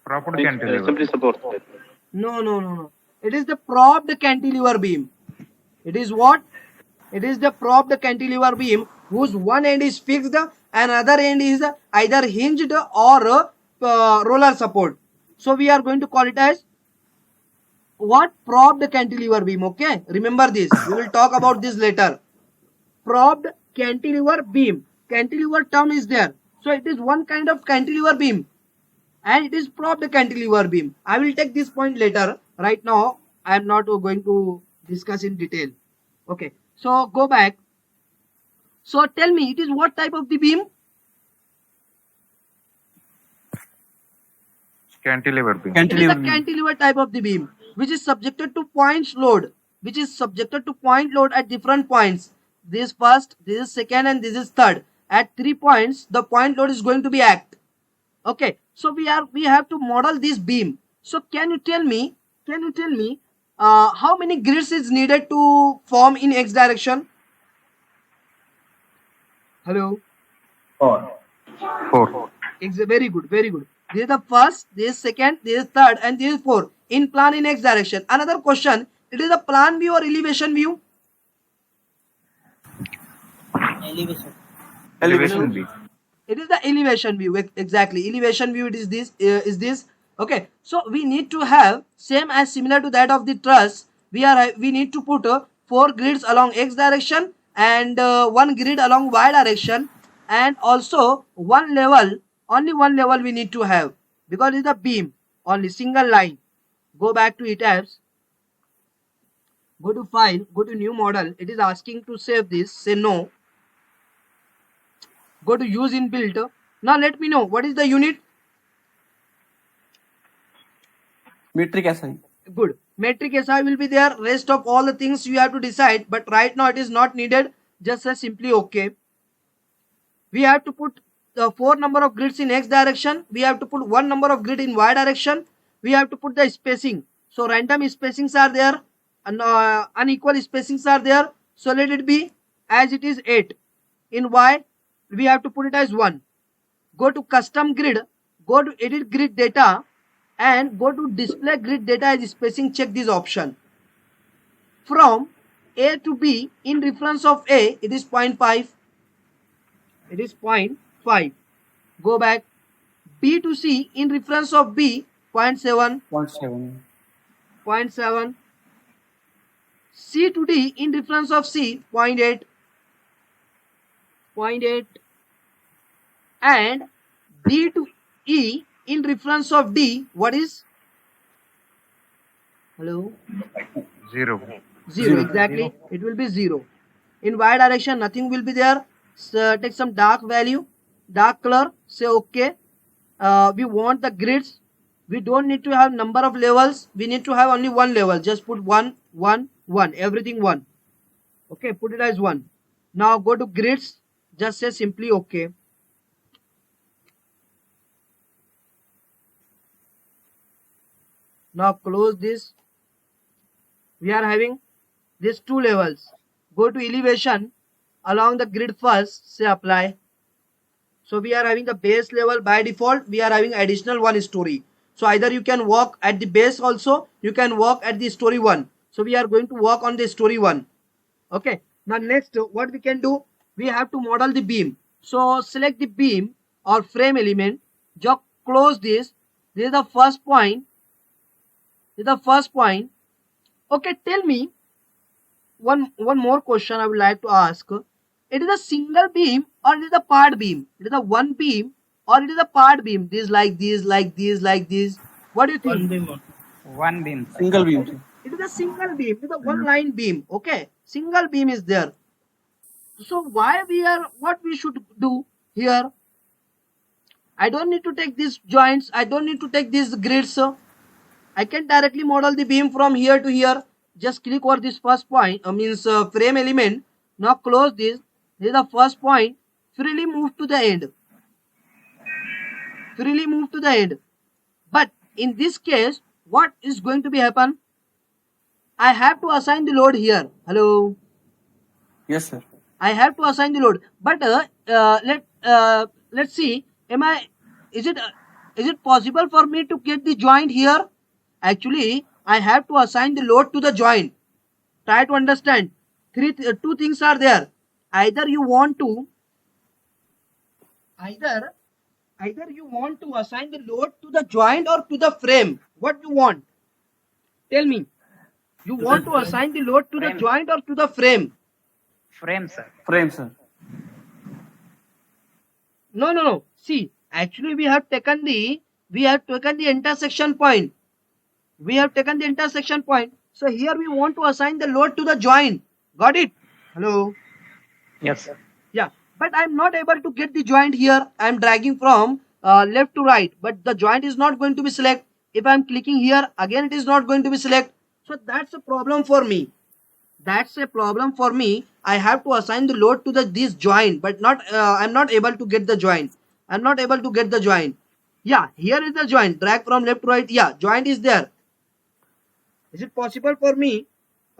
Proper Simply supported. No. It is the propped cantilever beam. It is what? It is the propped cantilever beam whose one end is fixed and other end is either hinged or roller support. So we are going to call it as what? Propped cantilever beam. Okay, remember this. We will talk about this later. Propped cantilever beam. Cantilever term is there. So it is one kind of cantilever beam, and it is propped cantilever beam. I will take this point later. Right now, I am not going to discuss in detail. Okay, so go back. So tell me, it is what type of the beam? Cantilever beam. It is Cantilever a beam. cantilever type of the beam, which is subjected to points load, which is subjected to point load at different points. This first, this is second, and this is third. At 3 points, the point load is going to be act. Okay, so we have to model this beam. So can you tell me how many grids is needed to form in x direction? Hello. 4. It's very good, very good. This is the first, this is second, this is third, and this is fourth. In plan in x direction. Another question, it is a plan view or elevation view? Elevation. Elevation beam. It is the elevation view, exactly. Elevation view, it is this. Okay, so we need to have same as similar to that of the truss. We need to put 4 grids along x direction and 1 grid along y direction, and also only one level we need to have, because it's a beam, only single line. Go back to ETABS, go to file, go to new model. It is asking to save this, say no. Go to use inbuilt. Now let me know what is the unit. Metric SI. Good. Metric SI will be there. Rest of all the things you have to decide, but right now it is not needed. Just say simply okay. We have to put the 4 number of grids in x direction. We have to put 1 number of grid in y direction. We have to put the spacing. So random spacings are there, and unequal spacings are there. So let it be as it is 8. In y, we have to put it as 1. Go to custom grid, go to edit grid data, and go to display grid data as spacing. Check this option. From A to B in reference of A, it is 0.5. It is 0.5. Go back. B to C in reference of B, 0.7. 0.7. 0.7. C to D in reference of C, 0.8. 0.8. And D to E in reference of D, what is? Hello? 0. 0, exactly. It will be 0. In y direction, nothing will be there. So take some dark value, dark color, say okay. We want the grids. We don't need to have number of levels. We need to have only one level. Just put 1, 1, 1. Everything 1. Okay, put it as 1. Now go to grids. Just say simply okay. Now close this. We are having these 2 levels. Go to elevation along the grid first, say apply. So we are having the base level by default. We are having additional 1 story. So either you can walk at the base also, you can walk at the story 1. So we are going to walk on the story 1. Okay. Now next, what we can do, we have to model the beam. So select the beam or frame element. Just close this. This is the first point. This is the first point. Okay, tell me one more question I would like to ask. It is a single beam or it is a part beam? It is a one beam or it is a part beam? This like this, like this, like this. What do you think? One beam. One beam. Sir. Single beam. Sir. It is a single beam. It is a one line beam. Okay, single beam is there. So what we should do here? I don't need to take these joints. I don't need to take these grids. I can directly model the beam from here to here. Just click over this first point, frame element. Now close this. This is the first point. Freely move to the end. Freely move to the end. But in this case, what is going to be happen? I have to assign the load here. Hello. Yes, sir. I have to assign the load. But let's see. Is it possible for me to get the joint here? Actually, I have to assign the load to the joint. Try to understand. Two things are there. Either you want to assign the load to the joint or to the frame. What you want? Tell me. You want to assign the load to the Frame. joint or to the frame? Frame, sir. Frame, sir. No. See, actually we have taken the intersection point. We have taken the intersection point. So here we want to assign the load to the joint. Got it? Hello. Yes, sir. Yeah. But I'm not able to get the joint here. I'm dragging from left to right, but the joint is not going to be select. If I'm clicking here, again it is not going to be select. So that's a problem for me. That's a problem for me. I have to assign the load to this joint, but not I'm not able to get the joint. I'm not able to get the joint. Yeah, here is the joint. Drag from left to right. Yeah, joint is there. Is it possible for me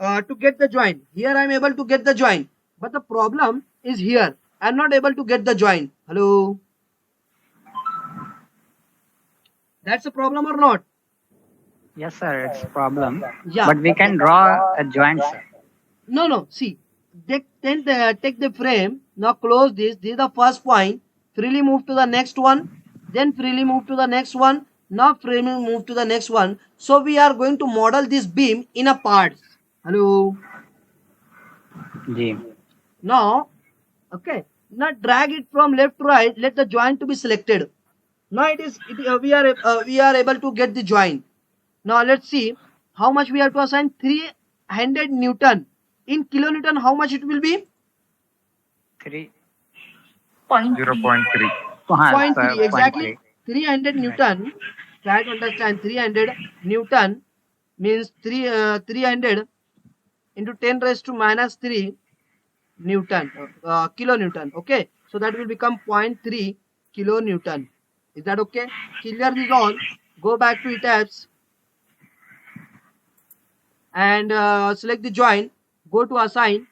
to get the joint? Here I'm able to get the joint, but the problem is here. I'm not able to get the joint. Hello. That's a problem or not? Yes, sir. It's a problem. Yeah. But we can draw a joint, sir. No. See, take the frame. Now close this. This is the first point. Freely move to the next one. Then freely move to the next one. Now freely move to the next one. So we are going to model this beam in a parts. Hello. Ji. Now, okay. Now drag it from left to right. Let the joint to be selected. Now we are able to get the joint. Now let's see how much we have to assign. 300 Newton. In kilonewton, how much it will be? 3. 0.3. 0.3, exactly. 300 Newton. Try to understand. 300 Newton means 300 into 10 raised to minus 3 Newton, kilonewton. Okay, so that will become 0.3 kilonewton. Is that okay? Clear this all. Go back to ETABS and select the joint. Go to assign.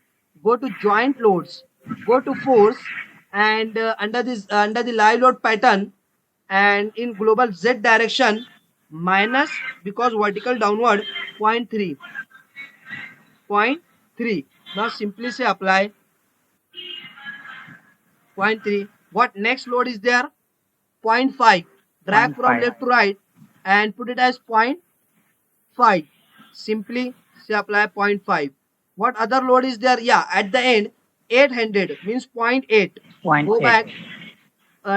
Go to joint loads. Go to force and under the live load pattern and in global Z direction minus, because vertical downward, 0.3. 0.3. Now simply say apply. 0.3. What next load is there? 0.5. Drag from 0.5. left to right and put it as 0.5. Simply say apply 0.5. What other load is there? Yeah, at the end 800 means 0.8. 0.8. Go back,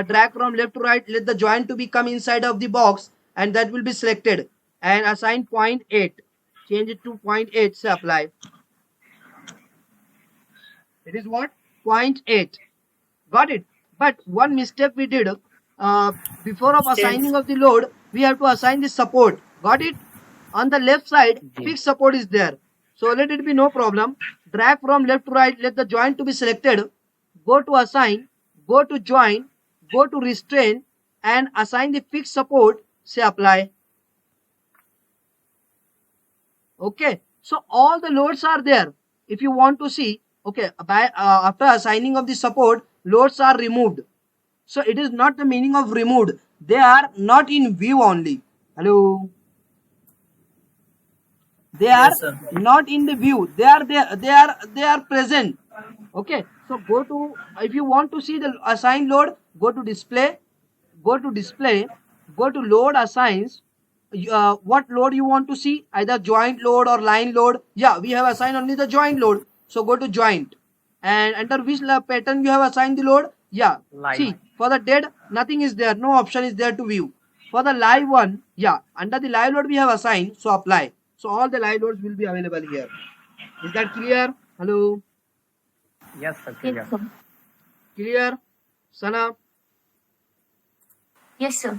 drag from left to right, let the joint to become inside of the box and that will be selected and assign 0.8. Change it to 0.8. Say apply. It is what? 0.8. Got it? But one mistake we did. Before of assigning of the load, we have to assign the support. Got it? On the left side, fixed support is there. So let it be no problem. Drag from left to right, let the joint to be selected. Go to assign, go to join, go to restrain and assign the fixed support. Say apply. Okay. So all the loads are there. If you want to see, okay, after assigning of the support, loads are removed. So it is not the meaning of removed. They are not in view only. Hello. They are Yes, sir. not in the view. They are there. They are present. Okay. So go to, if you want to see the assigned load, go to display. Go to display. Go to load assigns. What load you want to see? Either joint load or line load. Yeah, we have assigned only the joint load. So go to joint. And under which pattern you have assigned the load? Yeah. Live. See, for the dead, nothing is there. No option is there to view. For the live one, yeah, under the live load we have assigned. So apply. So all the live loads will be available here. Is that clear? Hello. Yes, sir. Clear. Yes, sir. Clear? Sana? Yes, sir.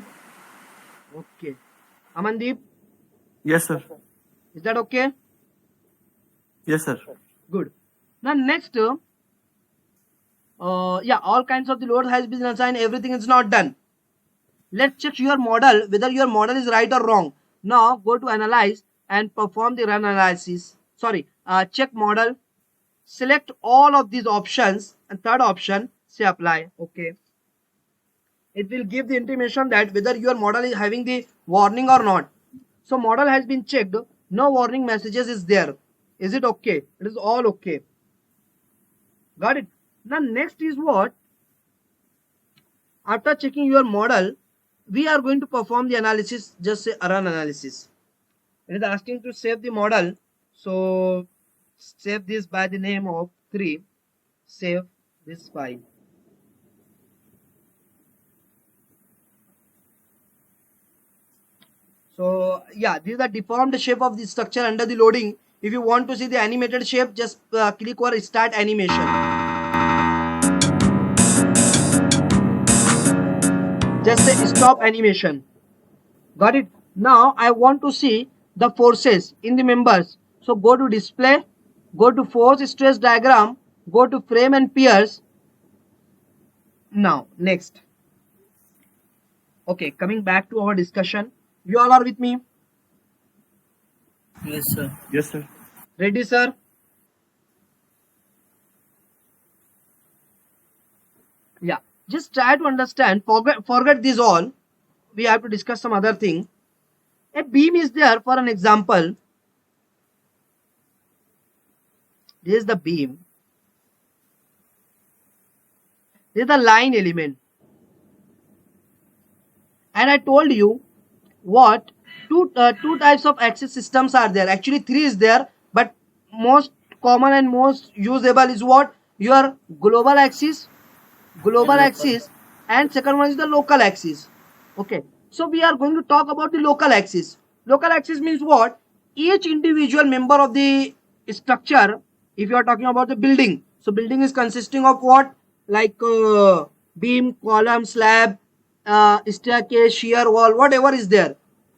Okay. Amandeep, Yes, sir. is that okay? Yes, sir. Good. Now next, yeah, all kinds of the load has been assigned. Everything is not done. Let's check your model, whether your model is right or wrong. Now go to analyze and perform the run analysis. Sorry, check model. Select all of these options and third option, say apply. Okay. It will give the intimation that whether your model is having the warning or not. So model has been checked. No warning messages is there. Is it okay? It is all okay. Got it? Now next is what? After checking your model, we are going to perform the analysis. Just say run analysis. It is asking to save the model. So save this by the name of 3. Save this file. So yeah, this is the deformed shape of the structure under the loading. If you want to see the animated shape, just click over start animation. just say stop animation. Got it? Now I want to see the forces in the members. So go to display, go to force stress diagram, go to frame and peers. Now next. Okay, coming back to our discussion. You all are with me? Yes, sir. Yes, sir. Ready, sir? Yeah. Just try to understand. Forget this all. We have to discuss some other thing. A beam is there for an example. This is the beam. This is the line element. And I told you what two types of axis systems are there. Actually, three is there, but most common and most usable is what? Your global axis, and second one is the local axis. Okay, so we are going to talk about the local axis. Local axis means what? Each individual member of the structure, if you are talking about the building, so building is consisting of what? Like beam, column, slab, staircase, shear wall, whatever is there,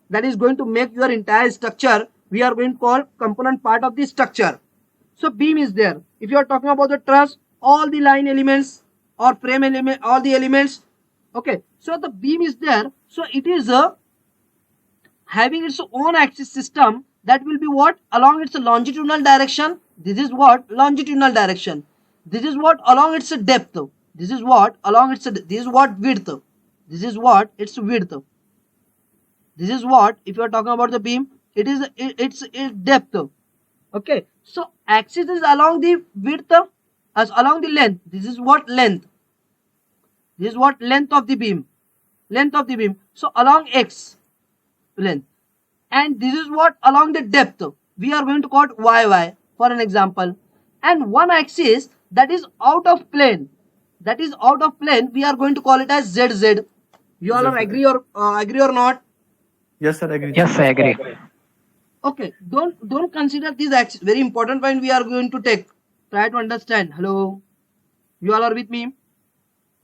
that is going to make your entire structure, we are going to call component part of the structure. So beam is there. If you are talking about the truss, all the line elements or frame element, all the elements. Okay, so the beam is there. So it is having its own axis system that will be what? Along its longitudinal direction. This is what? Longitudinal direction. This is what? Along its depth. This is what? Along its, this is what? Width. This is what? Its width. This is what? If you are talking about the beam, it is its depth. Okay, so axis is along the width as along the length. This is what? Length. This is what? Length of the beam. Length of the beam. So along x length. And this is what? Along the depth. We are going to call it yy for an example. And one axis that is out of plane. That is out of plane. We are going to call it as zz. You all are agree or not? Yes, sir. Agree. Yes, I agree. Okay, don't consider this axis. Very important point we are going to take. Try to understand. Hello, you all are with me?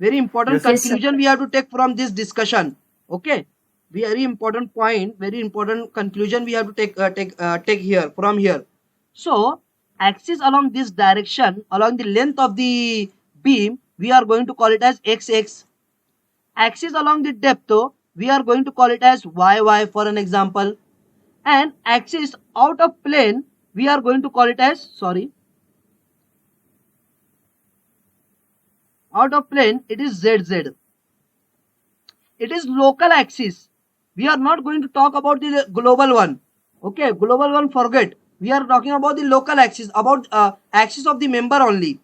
Very important Yes, sir. conclusion we have to take from this discussion. Okay, very important point. Very important conclusion we have to take here from here. So axis along this direction, along the length of the beam, we are going to call it as xx. Axis along the depth, we are going to call it as yy for an example. And axis out of plane, we are going to call it as, sorry, out of plane, it is zz. It is local axis. We are not going to talk about the global one. Okay, global one forget. We are talking about the local axis, about axis of the member only.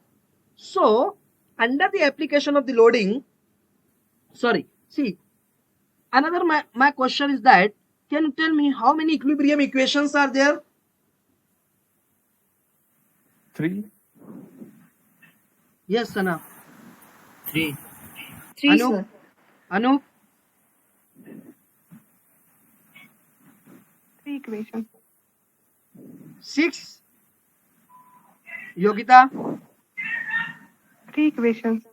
So under the application of the loading, sorry, see, another my question is that, can you tell me how many equilibrium equations are there? 3. Yes, Sana. 3. Anu? Anu? 3 equations. 6? Yogita? 3 equations.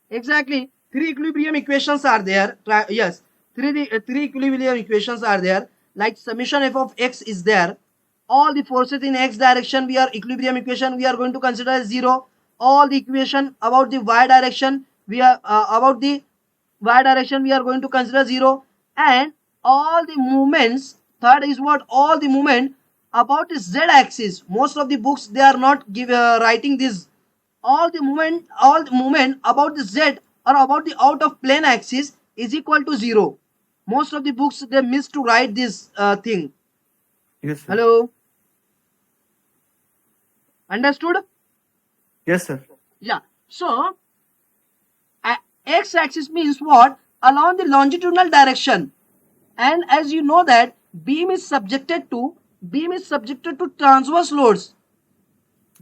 Exactly. 3 equilibrium equations are there. Yes. 3 equilibrium equations are there. Like summation f of x is there. All the forces in x direction, we are equilibrium equation, we are going to consider as 0. All the equation about the y direction, we are we are going to consider 0. And all the movements, third is what? All the movement about the z axis. Most of the books, they are not writing this. All the movement about the z or about the out of plane axis is equal to 0. Most of the books, they miss to write this thing. Yes, sir. Hello? Understood? Yes, sir. Yeah. So x axis means what? Along the longitudinal direction. And as you know that beam is subjected to transverse loads.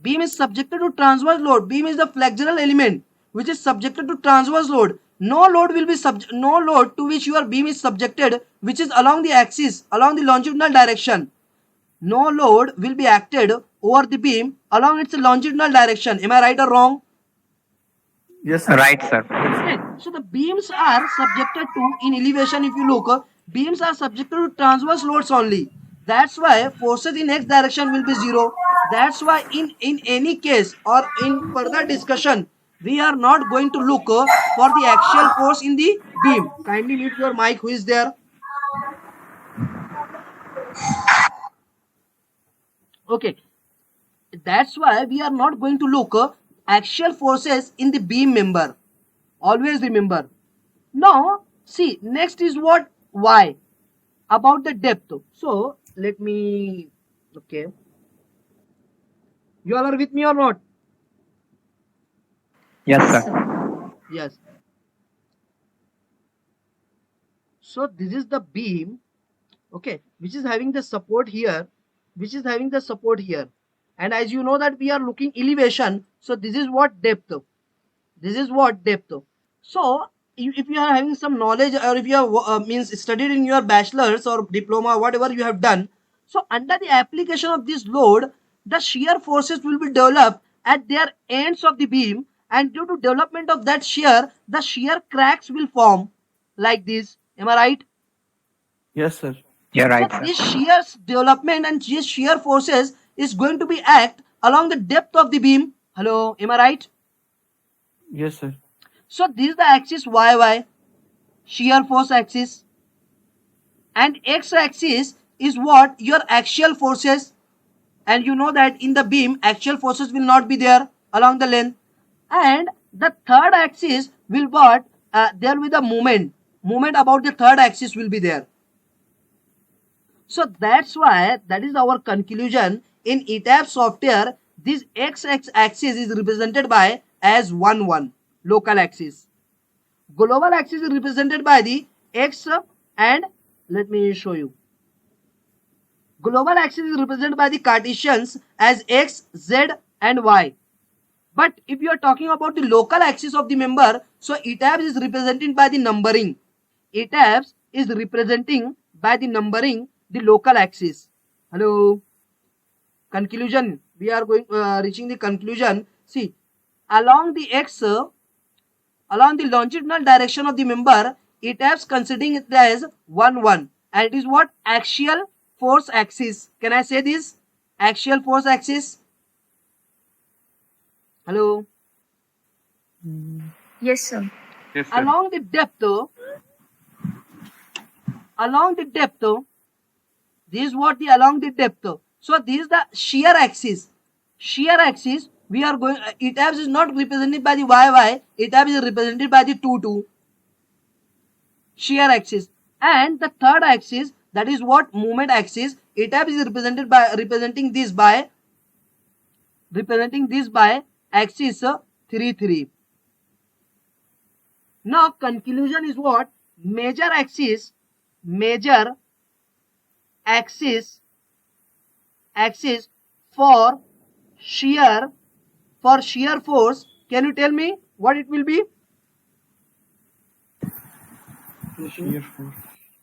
Beam is subjected to transverse load. Beam is the flexural element which is subjected to transverse load. No load to which your beam is subjected, which is along the axis, along the longitudinal direction. No load will be acted over the beam along its longitudinal direction. Am I right or wrong? Yes, sir. Right, sir. So the beams are subjected to, in elevation if you look, beams are subjected to transverse loads only. That's why forces in x direction will be 0. That's why in any case or in further discussion, we are not going to look for the axial force in the beam. Kindly mute your mic, who is there? Okay, that's why we are not going to look axial forces in the beam member. Always remember. Now, see, next is what? Y. About the depth. So, let me, okay. You all are with me or not? Yes, sir. Yes. So, this is the beam, okay, which is having the support here, which is having the support here. And as you know that we are looking elevation, so this is what depth. This is what depth. So, if you are having some knowledge, or if you have means studied in your bachelor's or diploma, whatever you have done, so under the application of this load, the shear forces will be developed at their ends of the beam, and due to development of that shear, the shear cracks will form like this. Am I right? Yes, sir. You're right, So sir. this shear development and this shear forces is going to be act along the depth of the beam. Hello, am I right? Yes, sir. So this is the axis YY, shear force axis, and X axis is what? Your axial forces. And you know that in the beam, axial forces will not be there along the length. And the third axis will what? There will be the moment. Moment about the third axis will be there. So that's why that is our conclusion. In ETAP software, this X axis is represented by as 1 1 local axis. Global axis is represented by the X, and let me show you. Global axis is represented by the Cartesians as X, Z and Y. But if you are talking about the local axis of the member, so ETABS is represented by the numbering. ETABS is representing by the numbering the local axis. Hello. Conclusion. We are going reaching the conclusion. See, along the X, along the longitudinal direction of the member, ETABS considering it as 1 1, and it is what? Axial force axis. Can I say this? Axial force axis. Hello. Yes, sir. Yes, sir. Along the depth, this is what the along the depth. So this is the shear axis. Shear axis, we are going, ETABS is not represented by the YY, ETABS is represented by the 2 2. Shear axis. And the third axis, that is what? Moment axis. ETABS is represented by representing this by axis 3 3. Now conclusion is what? Major axis for shear force. Can you tell me what it will be? Shear force.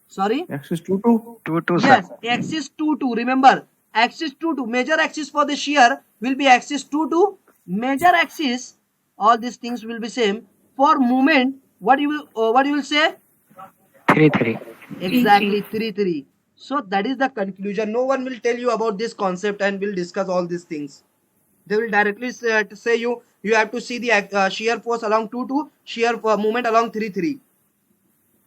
Sorry? Axis 2 2. 2 2, sir. Yes, axis 2 2. Remember, axis 2 2. Major axis for the shear will be axis 2 2. Major axis, all these things will be same. For movement, what you will say? 3 3. Exactly, 3 3. So that is the conclusion. No one will tell you about this concept and will discuss all these things. They will directly say you have to see the shear force along 2 2, shear movement along 3 3.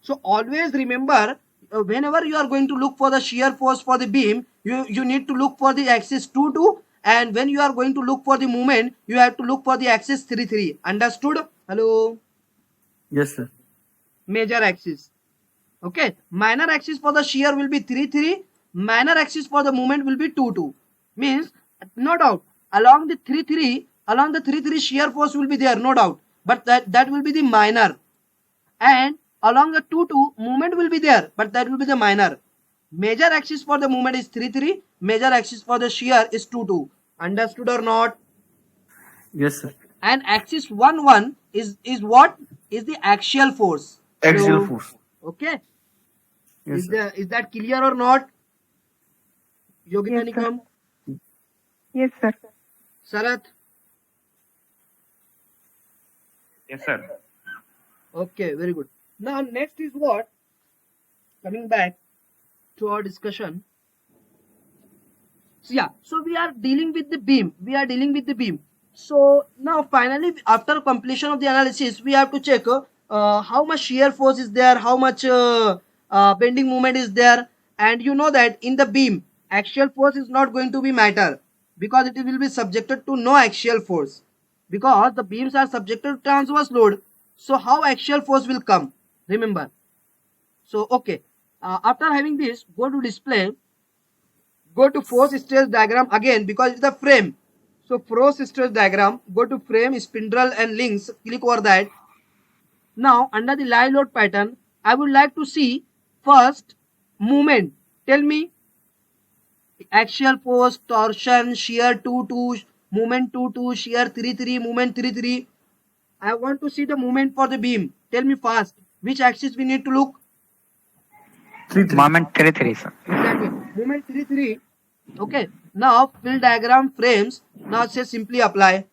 So always remember, whenever you are going to look for the shear force for the beam, you need to look for the axis 2 2, and when you are going to look for the movement, you have to look for the axis 3 3. Understood? Hello. Yes, sir. Major axis. Okay. Minor axis for the shear will be 3 3. Minor axis for the movement will be 2 2. Means, no doubt, along the 3 3 shear force will be there, no doubt. But that will be the minor. And along the 2 2 movement will be there, but that will be the minor. Major axis for the movement is 3 3. Major axis for the shear is 2 2. Understood or not? Yes, sir. And axis 1 1 is what? Is the axial force. Axial So, force. okay. Yes, sir. Is that clear or not? Yogita Yes, sir. Nikam, Yes, sir. Sarat. Yes, sir. Okay, very good. Now next is what? Coming back to our discussion. So yeah, so we are dealing with the beam. We are dealing with the beam. So now finally, after completion of the analysis, we have to check how much shear force is there, how much bending moment is there, and you know that in the beam, axial force is not going to be matter because it will be subjected to no axial force because the beams are subjected to transverse load. So how axial force will come? Remember. So okay, after having this, go to display. Go to force stress diagram again because it's the frame. So force stress diagram, go to frame, spindle and links, click over that. Now under the live load pattern, I would like to see first movement. Tell me axial force, torsion, shear 2-2, movement 2-2, shear 3-3, movement 3-3. I want to see the movement for the beam. Tell me fast. Which axis we need to look? 3-3. Moment 3-3, sir. Exactly. Movement 3-3. Okay. Now fill diagram frames. Now say simply apply.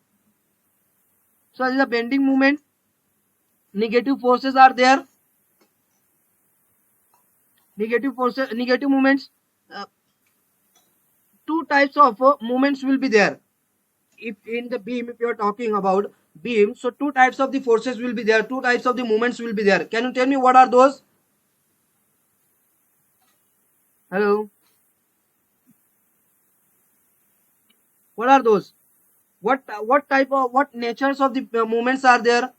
So this is a bending moment. Negative forces are there. Negative forces, negative moments. Two types of moments will be there. If in the beam, if you are talking about beam, so two types of the forces will be there. Two types of the moments will be there. Can you tell me what are those? Hello. What are those? What type of what natures of the movements are there?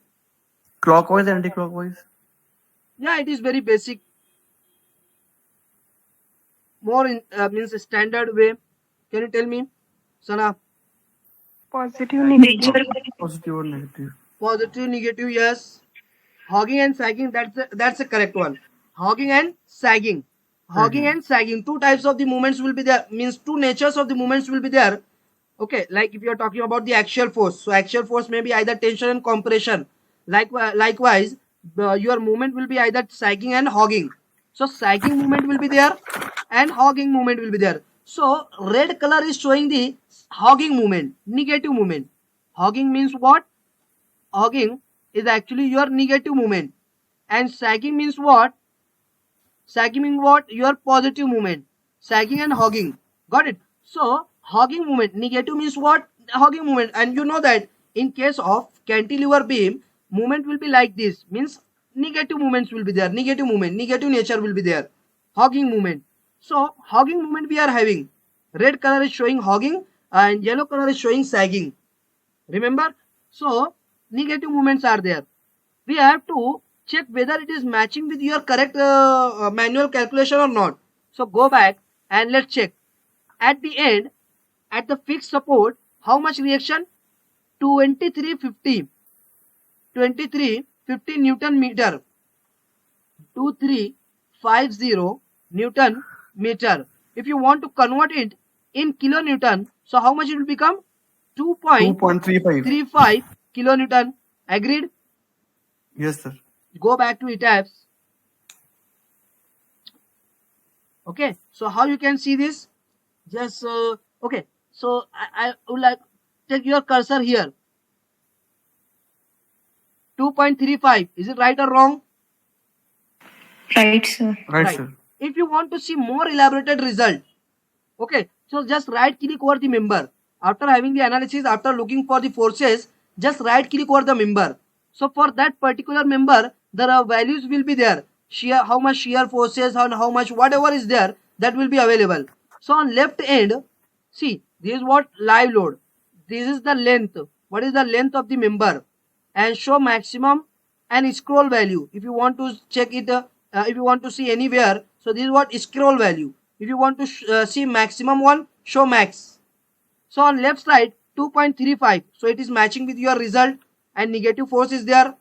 Clockwise and anti-clockwise. Yeah, it is very basic. More in means a standard way. Can you tell me, Sana? Positive, negative. Positive or negative. Positive, negative, yes. Hogging and sagging, that's a correct one. Hogging and sagging. Hogging and sagging. Two types of the movements will be there. Means two natures of the movements will be there. Okay, like if you are talking about the axial force. So axial force may be either tension and compression. Likewise, your movement will be either sagging and hogging. So sagging movement will be there and hogging movement will be there. So red color is showing the hogging movement, negative movement. Hogging means what? Hogging is actually your negative movement. And sagging means what? Sagging means what? Your positive movement. Sagging and hogging. Got it? So hogging movement, negative means what? Hogging movement. And you know that in case of cantilever beam, movement will be like this. Means negative movements will be there. Negative movement, negative nature will be there. Hogging movement. So hogging movement we are having. Red color is showing hogging and yellow color is showing sagging. Remember? So negative movements are there. We have to check whether it is matching with your correct manual calculation or not. So go back and let's check. At the end, at the fixed support, how much reaction? 2350 Newton meter. 2350 Newton meter. If you want to convert it in kilonewton, so how much it will become? 2.35 kilonewton. Agreed? Yes, sir. Go back to ETABS. Okay, so how you can see this? Just okay, so I would like take your cursor here. 2.35. Is it right or wrong? Right, sir. Right, sir. If you want to see more elaborated result, okay, so just right click over the member. After having the analysis, after looking for the forces, just right click over the member. So for that particular member, the values will be there. Shear, how much shear forces and how much whatever is there, that will be available. So on left end, see, this is what live load. This is the length. What is the length of the member? And show maximum and scroll value. If you want to check it, if you want to see anywhere, so this is what scroll value. If you want to see maximum one, show max. So on left side, 2.35. So it is matching with your result and negative force is there.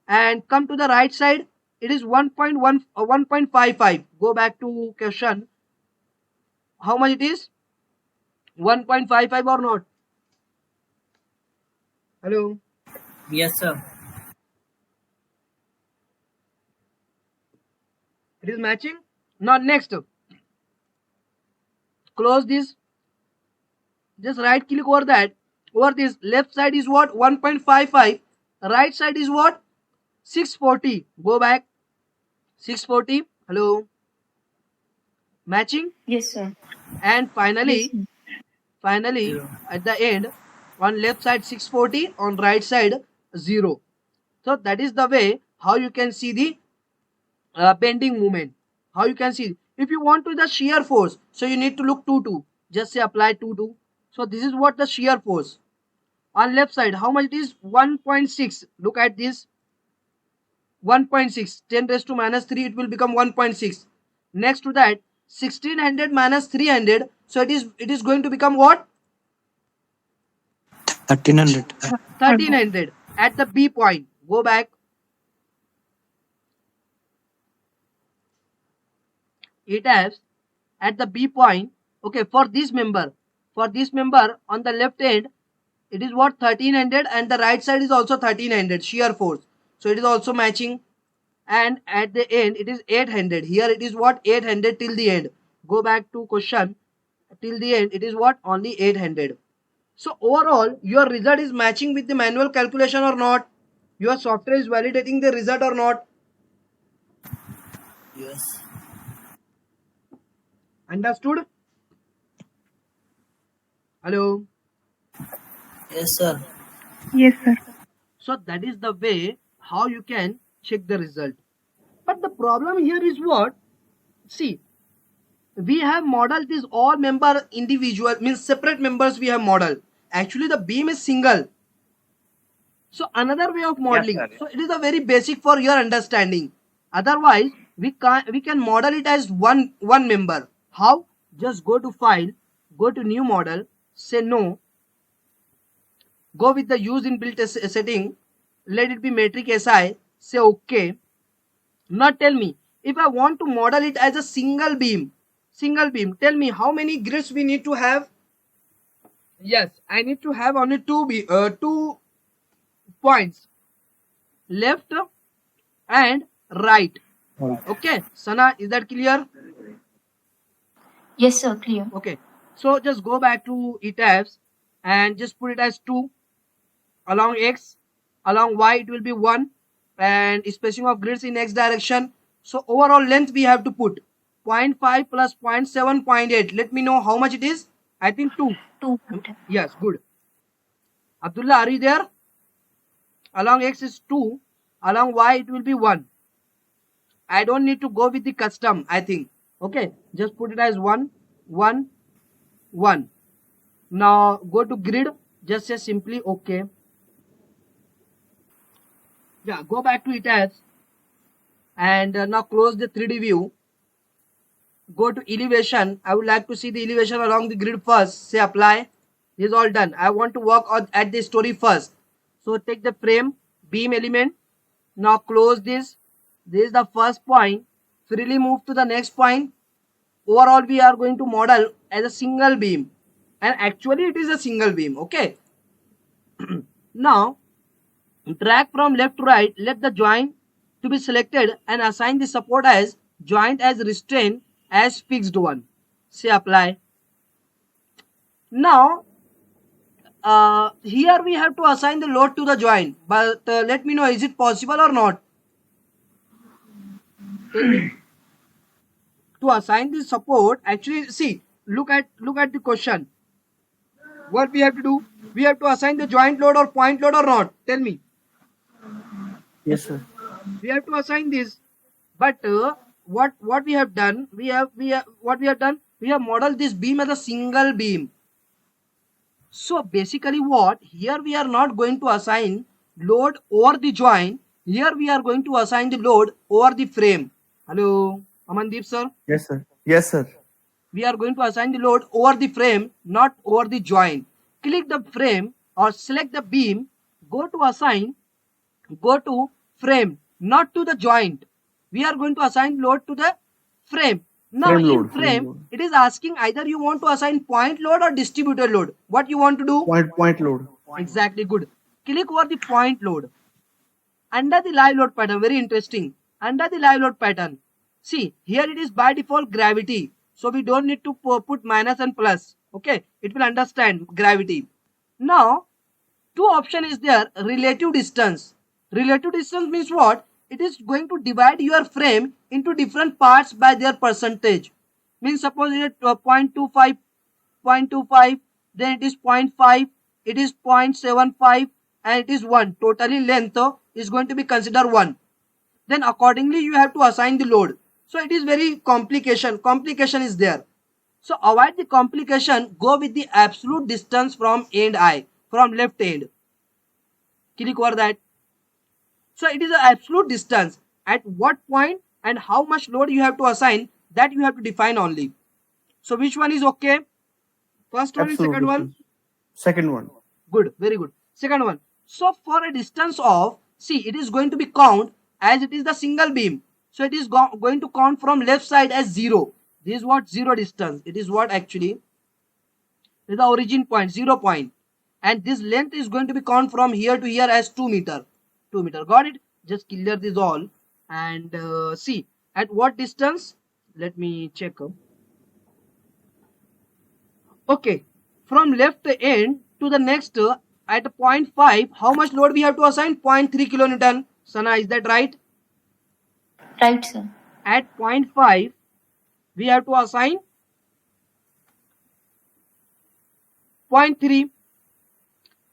And come to the right side, it is 1.55. Go back to question. How much it is? 1.55 or not? Hello? Yes, sir. It is matching. Now next, close this. Just right click over that. Over this left side is what? 1.55. Right side is what? 640. Go back. 640. Hello. Matching. Yes, sir. And finally, at the end, on left side 640, on right side 0. So that is the way how you can see the bending moment. How you can see. If you want to the shear force, so you need to look 2 2. Just say apply 2 2. So this is what the shear force. On left side, how much it is? 1.6. Look at this. 1.6. 10 raised to minus 3, it will become 1.6. Next to that, 1600 minus 300. So it is going to become what? 1300. 1300 at the B point. Go back. It has at the B point. Okay, for this member on the left end, it is what? 1300, and the right side is also 1300 shear force. So it is also matching. And at the end it is 800. Here it is what? 800 till the end. Go back to question. Till the end it is what? Only 800. So overall your result is matching with the manual calculation or not? Your software is validating the result or not? Yes. Understood? Hello. Yes, sir. Yes, sir. So that is the way how you can check the result. But the problem here is what? See, we have modeled this all member individual, means separate members we have modeled. Actually the beam is single. So another way of modeling. sir. So it is a very basic for your understanding. Otherwise we can model it as one member. How? Just go to file, go to new model, say no, go with the use inbuilt setting, let it be metric SI, say okay. Now tell me, if I want to model it as a single beam, tell me how many grids we need to have? Yes, I need to have only two points, left and right. Okay, Sana, is that clear? Yes, sir. Clear. Okay, so just go back to ETABS and just put it as 2. Along X, along Y it will be 1, and spacing of grids in X direction. So overall length we have to put 0.5 plus 0.7, 0.8. Let me know how much it is. I think 2. 2. Yes, good. Abdullah, are you there? Along X is 2, along Y it will be 1. I don't need to go with the custom, I think. Okay, just put it as 1, 1, 1. Now go to grid, just say simply okay. Yeah, go back to ETABS and now close the 3D view. Go to elevation. I would like to see the elevation along the grid first. Say apply. This is all done. I want to work at the story first. So take the frame, beam element. Now close this. This is the first point. Freely move to the next point. Overall we are going to model as a single beam, and actually it is a single beam. Okay. Now drag from left to right. Let the joint to be selected and assign the support as joint as restraint as fixed one. Say apply. Now here we have to assign the load to the joint, but let me know, is it possible or not? Tell me. To assign the support, actually see, look at the question. What we have to do? We have to assign the joint load or point load or not? Tell me. Yes, sir. We have to assign this, but what we have done? We have modeled this beam as a single beam. So basically what? Here we are not going to assign load over the joint. Here we are going to assign the load over the frame. Hello, Amandeep sir. Yes, sir. Yes, sir. We are going to assign the load over the frame, not over the joint. Click the frame or select the beam, go to assign, go to frame, not to the joint. We are going to assign load to the frame. Now Frame in load, frame, frame load. it is asking either you want to assign point load or distributed load. What you want to do? Point load. Exactly, good. Click over the point load. Under the live load pattern, very interesting. Under the live load pattern, see here it is by default gravity. So we don't need to put minus and plus. Okay, it will understand gravity. Now, two option is there, relative distance. Relative distance means what? It is going to divide your frame into different parts by their percentage. Means suppose it is 0.25, 0.25, then it is 0.5, it is 0.75, and it is 1. Totally length is going to be considered 1. Then accordingly you have to assign the load. So it is very complication is there. So avoid the complication, go with the absolute distance from end I, from left end. Click over that. So it is an absolute distance. At what point and how much load you have to assign, that you have to define only. So which one is okay? First one, Absolute second one? distance. Second one. Good, very good. Second one. So for a distance of, see, it is going to be count as it is the single beam. So it is going to count from left side as 0. This is what 0 distance. It is what actually is the origin point, 0 point. And this length is going to be count from here to here as 2 meter. 2 meter. Got it? Just clear this all. And see, at what distance? Let me check. Okay. From left end to the next at 0.5, how much load we have to assign? 0.3 kilonewton. Sana, is that right? Right, sir. At 0.5, we have to assign 0.3.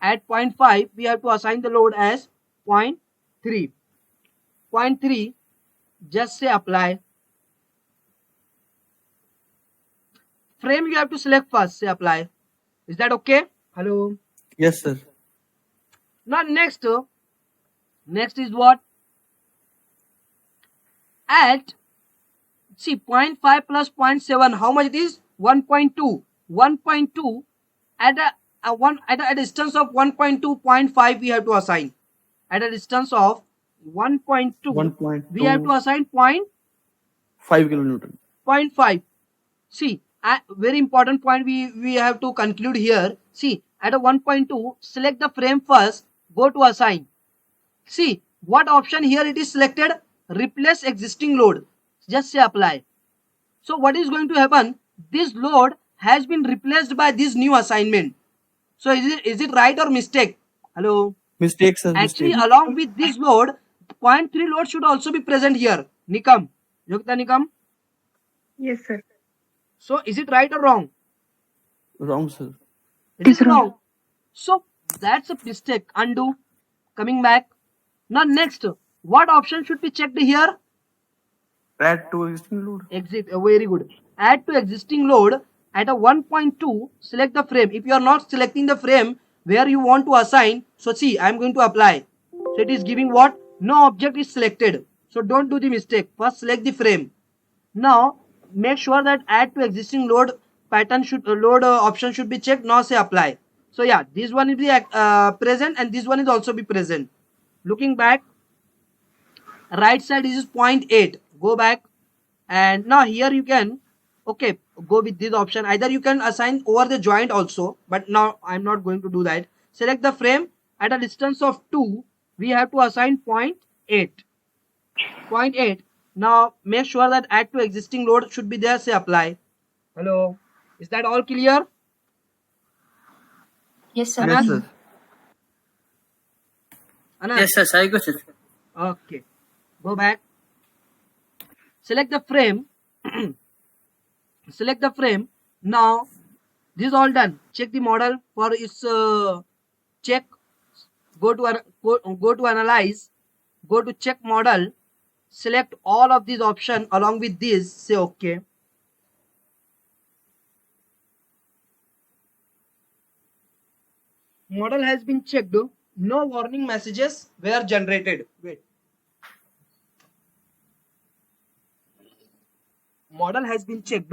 At 0.5, we have to assign the load as 0.3. 0.3, just say apply. Frame you have to select first, say apply. Is that okay? Hello? Yes, sir. Now next is what? At, see, 0.5 plus 0.7, how much it is? 1.2. 1.2 at a distance of 1.2, 0.5 we have to assign. At a distance of 1.2, 1.2. we have to assign 5 kilonewton. 0.5. See, very important point we have to conclude here. See, at a 1.2, select the frame first, go to assign. See, what option here it is selected? Replace existing load. Just say apply. So what is going to happen? This load has been replaced by this new assignment. So is it right or mistake? Hello? Mistake, sir. Actually, Mistake. along with this load, 0.3 load should also be present here. Nikam. Yogita Nikam. Yes, sir. So is it right or wrong? Wrong, sir. It is wrong. So that's a mistake. Undo. Coming back. Now next, what option should be checked here? Add to existing load. Exit. Very good. Add to existing load. At a 1.2, select the frame. If you are not selecting the frame where you want to assign, so see, I am going to apply. So it is giving what? No object is selected. So don't do the mistake. First select the frame. Now make sure that add to existing load pattern should option should be checked. Now say apply. So yeah, this one is the present and this one is also be present. Looking back, right side is 0.8. Go back, and now here you can go with this option. Either you can assign over the joint also, but now I'm not going to do that. Select the frame at a distance of 2. We have to assign 0.8. 0.8. Now make sure that add to existing load should be there. Say apply. Hello, is that all clear? Yes, sir. Anas? Yes, sir. Anas? Yes, sir. Sai ko, sir. Okay, go back. Select the frame. Select the frame. Now this is all done. Check the model for its check. Go to analyze. Go to check model. Select all of these options along with this. Say okay. Model has been checked. No warning messages were generated. Wait. Model has been checked.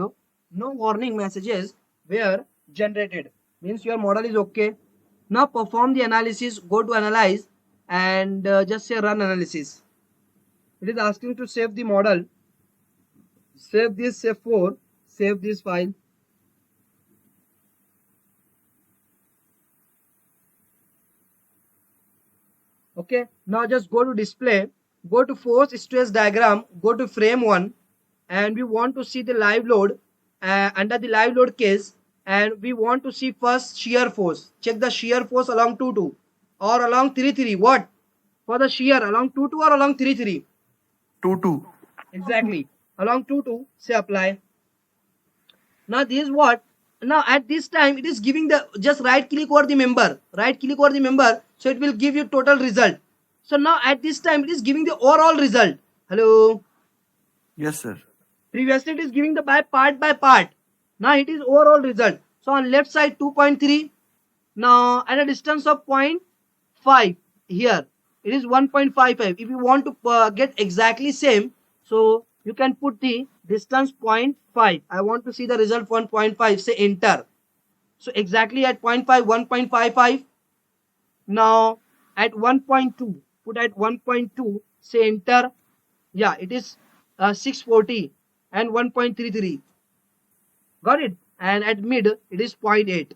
No warning messages were generated. Means your model is okay. Now perform the analysis. Go to analyze and just say run analysis. It is asking to save the model. Save this, save 4. Save this file. Okay. Now just go to display. Go to force stress diagram. Go to frame 1. And we want to see the live load under the live load case, and we want to see first shear force. Check the shear force along 2 or along 3. What? for the shear along 2 2 or along 3 3? 2 2. Exactly. Along 2 2, say apply. Now this is what? Now at this time it is giving the just right click over the member. Right click over the member. So it will give you total result. So now at this time it is giving the overall result. Hello. Yes, sir. Previously it is giving the by part. Now it is overall result. So on left side 2.3. Now at a distance of 0.5 here it is 1.55. If you want to get exactly same, so you can put the distance 0.5. I want to see the result 1.5. Say enter. So exactly at 0.5 1.55. Now at 1.2 put at 1.2. Say enter. Yeah, it is 640 and 1.33. Got it? And at mid it is 0.8.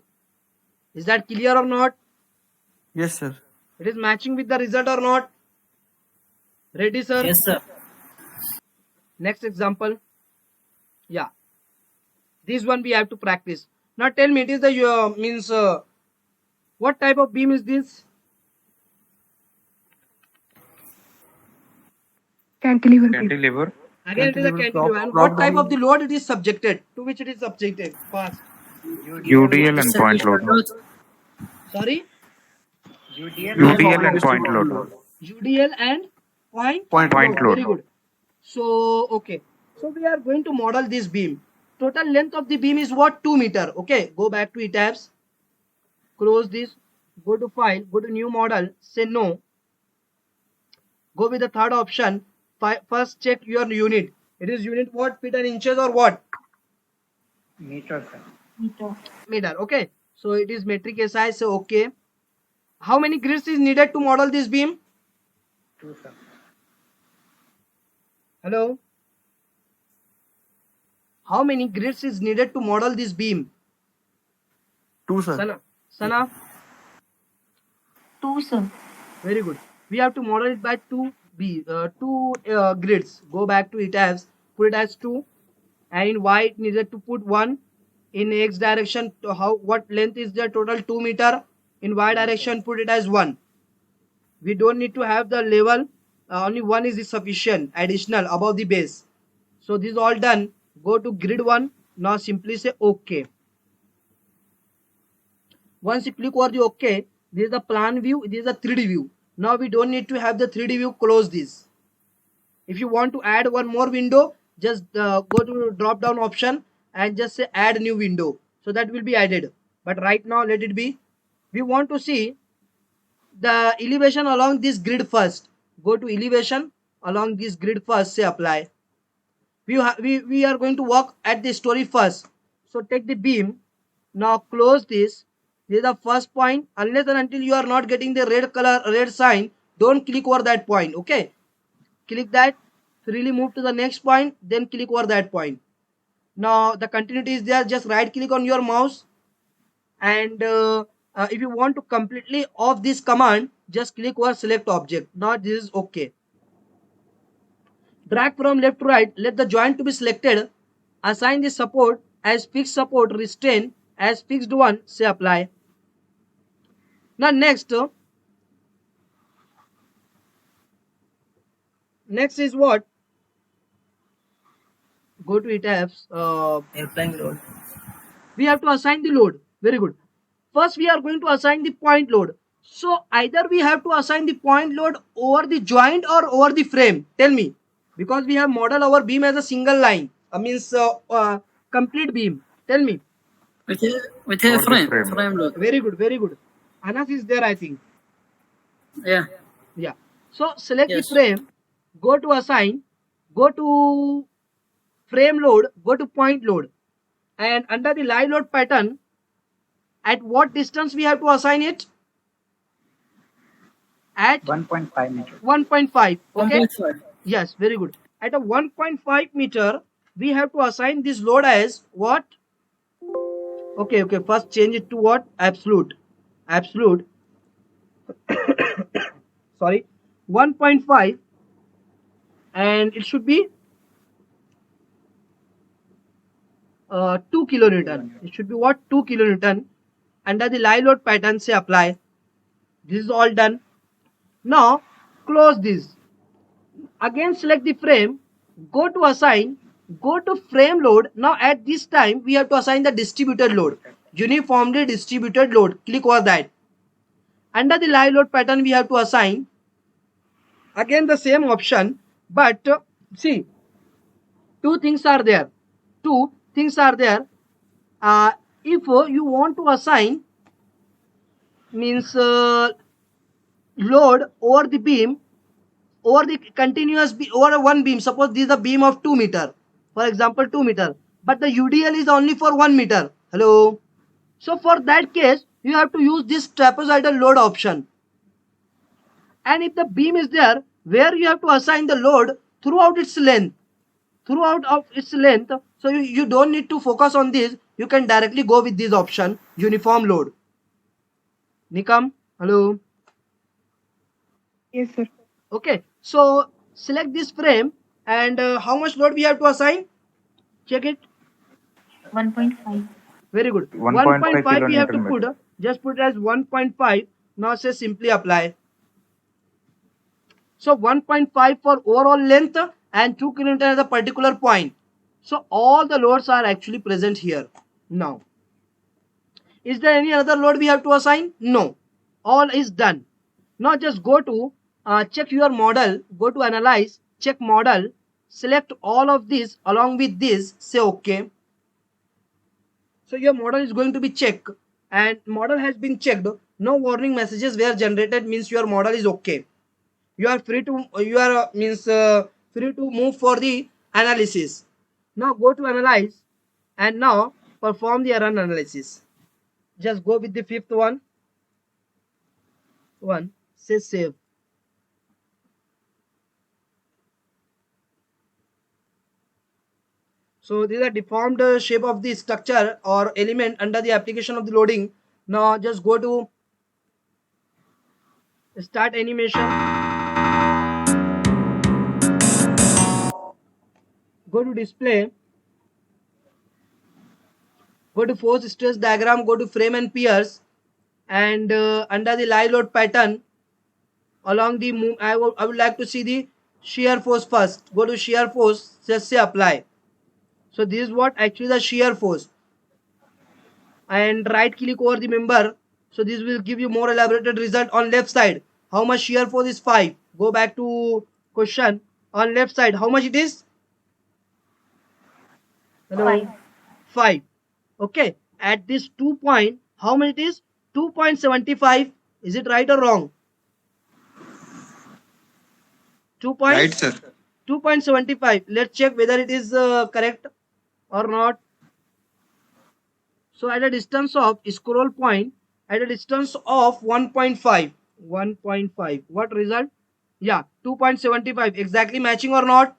Is that clear or not? Yes, sir. It is matching with the result or not? Ready, sir? Yes, sir. Next example. Yeah. This one we have to practice. Now tell me, it is the what type of beam is this? Cantilever beam. Cantilever. Again, it is a Cantilever, cantilever. And prop what type down. of the load it is subjected? To which it is subjected? Fast. UDL and point load. Sorry? UDL and point load. UDL and point Point load. Very good. So, okay. So we are going to model this beam. Total length of the beam is what? 2 meter. Okay. Go back to tabs. Close this. Go to file. Go to new model. Say no. Go with the third option. First check your unit. It is unit what? Feet and inches or what? Meter, sir. Meter. Okay. So it is metric SI. So okay. How many grids is needed to model this beam? 2, sir. Hello. How many grids is needed to model this beam? 2, sir. Sana. 2, sir. Very good. We have to model it by two grids. Go back to tabs. Put it as 2. And in Y it needed to put 1. In X direction, what length is the total? 2 meter. In Y direction, put it as 1. We don't need to have the level. Only 1 is sufficient. Additional above the base. So this is all done. Go to grid 1. Now simply say OK. Once you click over the OK, this is the plan view. This is a 3D view. Now we don't need to have the 3D view. Close this. If you want to add one more window, just go to drop down option and just say add new window. So that will be added. But right now let it be. We want to see the elevation along this grid first. Go to elevation along this grid first. Say apply. We are going to work at the story first. So take the beam. Now close this. This is the first point. Unless and until you are not getting the red sign, don't click over that point. Okay. Click that. Freely move to the next point. Then click over that point. Now the continuity is there. Just right click on your mouse. And if you want to completely off this command, just click over select object. Now this is okay. Drag from left to right. Let the joint to be selected. Assign the support as fixed support. Restrain as fixed one. Say apply. Now next is what? Go to tabs. Applying load. We have to assign the load. Very good. First we are going to assign the point load. So either we have to assign the point load over the joint or over the frame. Tell me. Because we have modeled our beam as a single line. Means complete beam. Tell me. With a Or the frame. frame. Frame load. Very good. Very good. Anas is there, I think. Yeah. Yeah. So select Yes. the frame. Go to assign. Go to frame load. Go to point load. And under the live load pattern, at what distance we have to assign it? At 1.5 meter. 1.5. Okay. 1.5. Yes, very good. At a 1.5 meter, we have to assign this load as what? Okay. First change it to what? Absolute. Sorry. 1.5. And it should be 2 kilonewton. It should be what? 2 kilonewton. Under the live load pattern, say apply. This is all done. Now, close this. Again select the frame, go to assign, go to frame load. Now at this time we have to assign the distributed load, uniformly distributed load. Click over that. Under the live load pattern we have to assign again the same option, but see, two things are there. If you want to assign means load over the beam, over the continuous over one beam. Suppose this is a beam of 2 meter, for example 2 meter, but the UDL is only for 1 meter. Hello. So for that case you have to use this trapezoidal load option. And if the beam is there where you have to assign the load throughout its length, so you don't need to focus on this. You can directly go with this option, uniform load. Nikam, hello. Yes, sir. Okay, so select this frame and how much load we have to assign? Check it. 1.5. Very good. 1.5 1.5 we have to kilonewton put. meter. Just put it as 1.5. Now say simply apply. So 1.5 for overall length and 2 kN at a particular point. So all the loads are actually present here. Now, is there any other load we have to assign? No. All is done. Now just go to check your model. Go to analyze, check model, select all of this along with this, say OK. So your model is going to be checked and model has been checked. No warning messages were generated, means your model is okay. You are free to free to move for the analysis. Now go to analyze and now perform the error analysis. Just go with the fifth one. Say save. So this is a deformed shape of the structure or element under the application of the loading. Now just go to start animation. Go to display. Go to force stress diagram. Go to frame and piers, and under the live load pattern, along the move, I would like to see the shear force first. Go to shear force. Just say apply. So this is what actually the shear force. And right click over the member. So this will give you more elaborated result on left side. How much shear force is 5? Go back to question on left side. How much it is? Hello? 5. Okay. At this 2 point, how much it is? 2.75. Is it right or wrong? 2 point? Right, sir. 2.75. Let's check whether it is correct or not. So at a distance of scroll point, at a distance of 1.5. 1.5. What result? Yeah, 2.75. Exactly matching or not?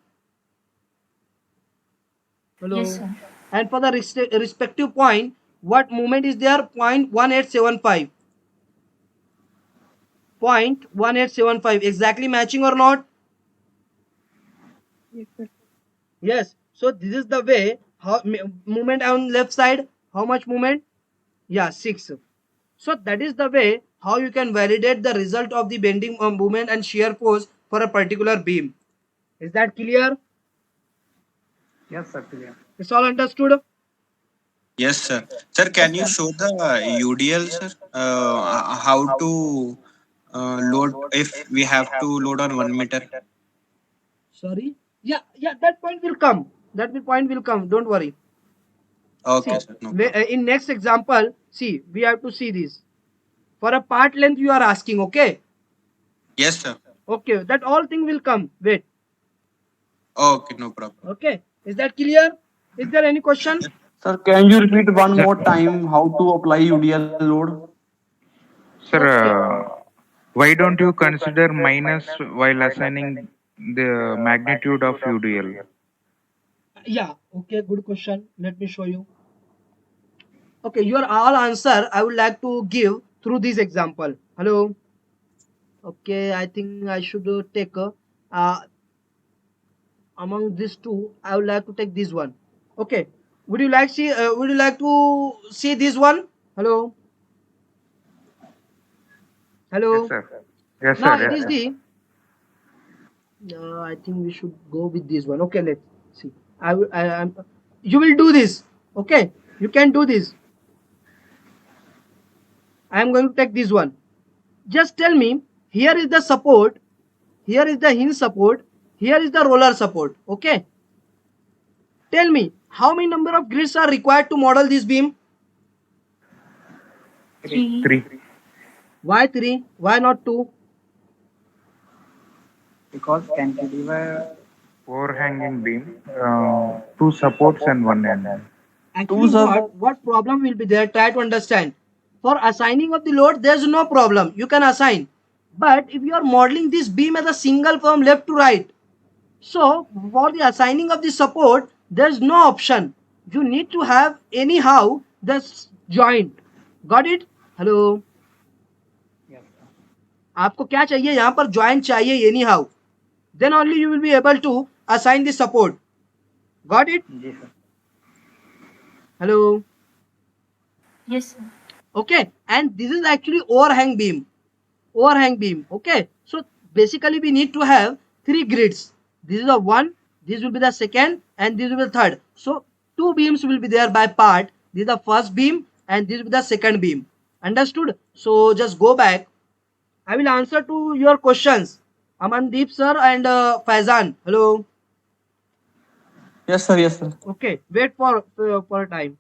Hello? Yes, sir. And for the respective point, what moment is there? 0.1875. 0.1875. Exactly matching or not? Yes, sir. Yes. So this is the way. How movement on left side? How much movement? Yeah, 6. So that is the way how you can validate the result of the bending movement and shear force for a particular beam. Is that clear? Yes, sir. Clear. It's all understood? Yes, sir. Sir, can you show the UDL, sir? How to load if we have to load on 1 meter? Sorry. Yeah. That point will come. Point will come. Don't worry. Okay, See, sir. No problem. in next example, see, we have to see this. For a part length you are asking, okay? Yes, sir. Okay, that all thing will come. Wait. Okay, no problem. Okay. Is that clear? Is there any question? Sir, can you repeat one more time how to apply UDL load? Sir, why don't you consider minus while assigning the magnitude of UDL? Yeah. Okay, good question. Let me show you. Okay, your all answer I would like to give through this example. Hello. Okay, I think I should take among these two. I would like to take this one. Okay. Would you like to see this one? Hello. Hello. Yes, sir. Yes, Now sir. it is the I think we should go with this one. Okay, let's see. You will do this. Okay, you can do this. I am going to take this one. Just tell me, here is the support, here is the hinge support, here is the roller support. Okay. Tell me, how many number of grids are required to model this beam? 3. 3. Why 3? Why not 2? Because cantilever. Overhanging beam, 2 supports and 1 end. Actually, what problem will be there? Try to understand. For assigning of the load, there's no problem. You can assign. But if you are modeling this beam as a single from left to right, so for the assigning of the support, there's no option. You need to have anyhow this joint. Got it? Hello. आपको क्या चाहिए यहाँ पर joint चाहिए anyhow. Then only you will be able to assign the support. Got it? जी sir. Hello. Yes, sir. Okay, and this is actually overhang beam. Overhang beam. Okay, so basically we need to have 3 grids. This is the one, this will be the second, and this will be the third. So 2 beams will be there by part. This is the first beam and this will be the second beam. Understood? So just go back. I will answer to your questions. Amandeep sir and Faizan. Hello. Yes, sir. Yes, sir. Okay, wait for a time.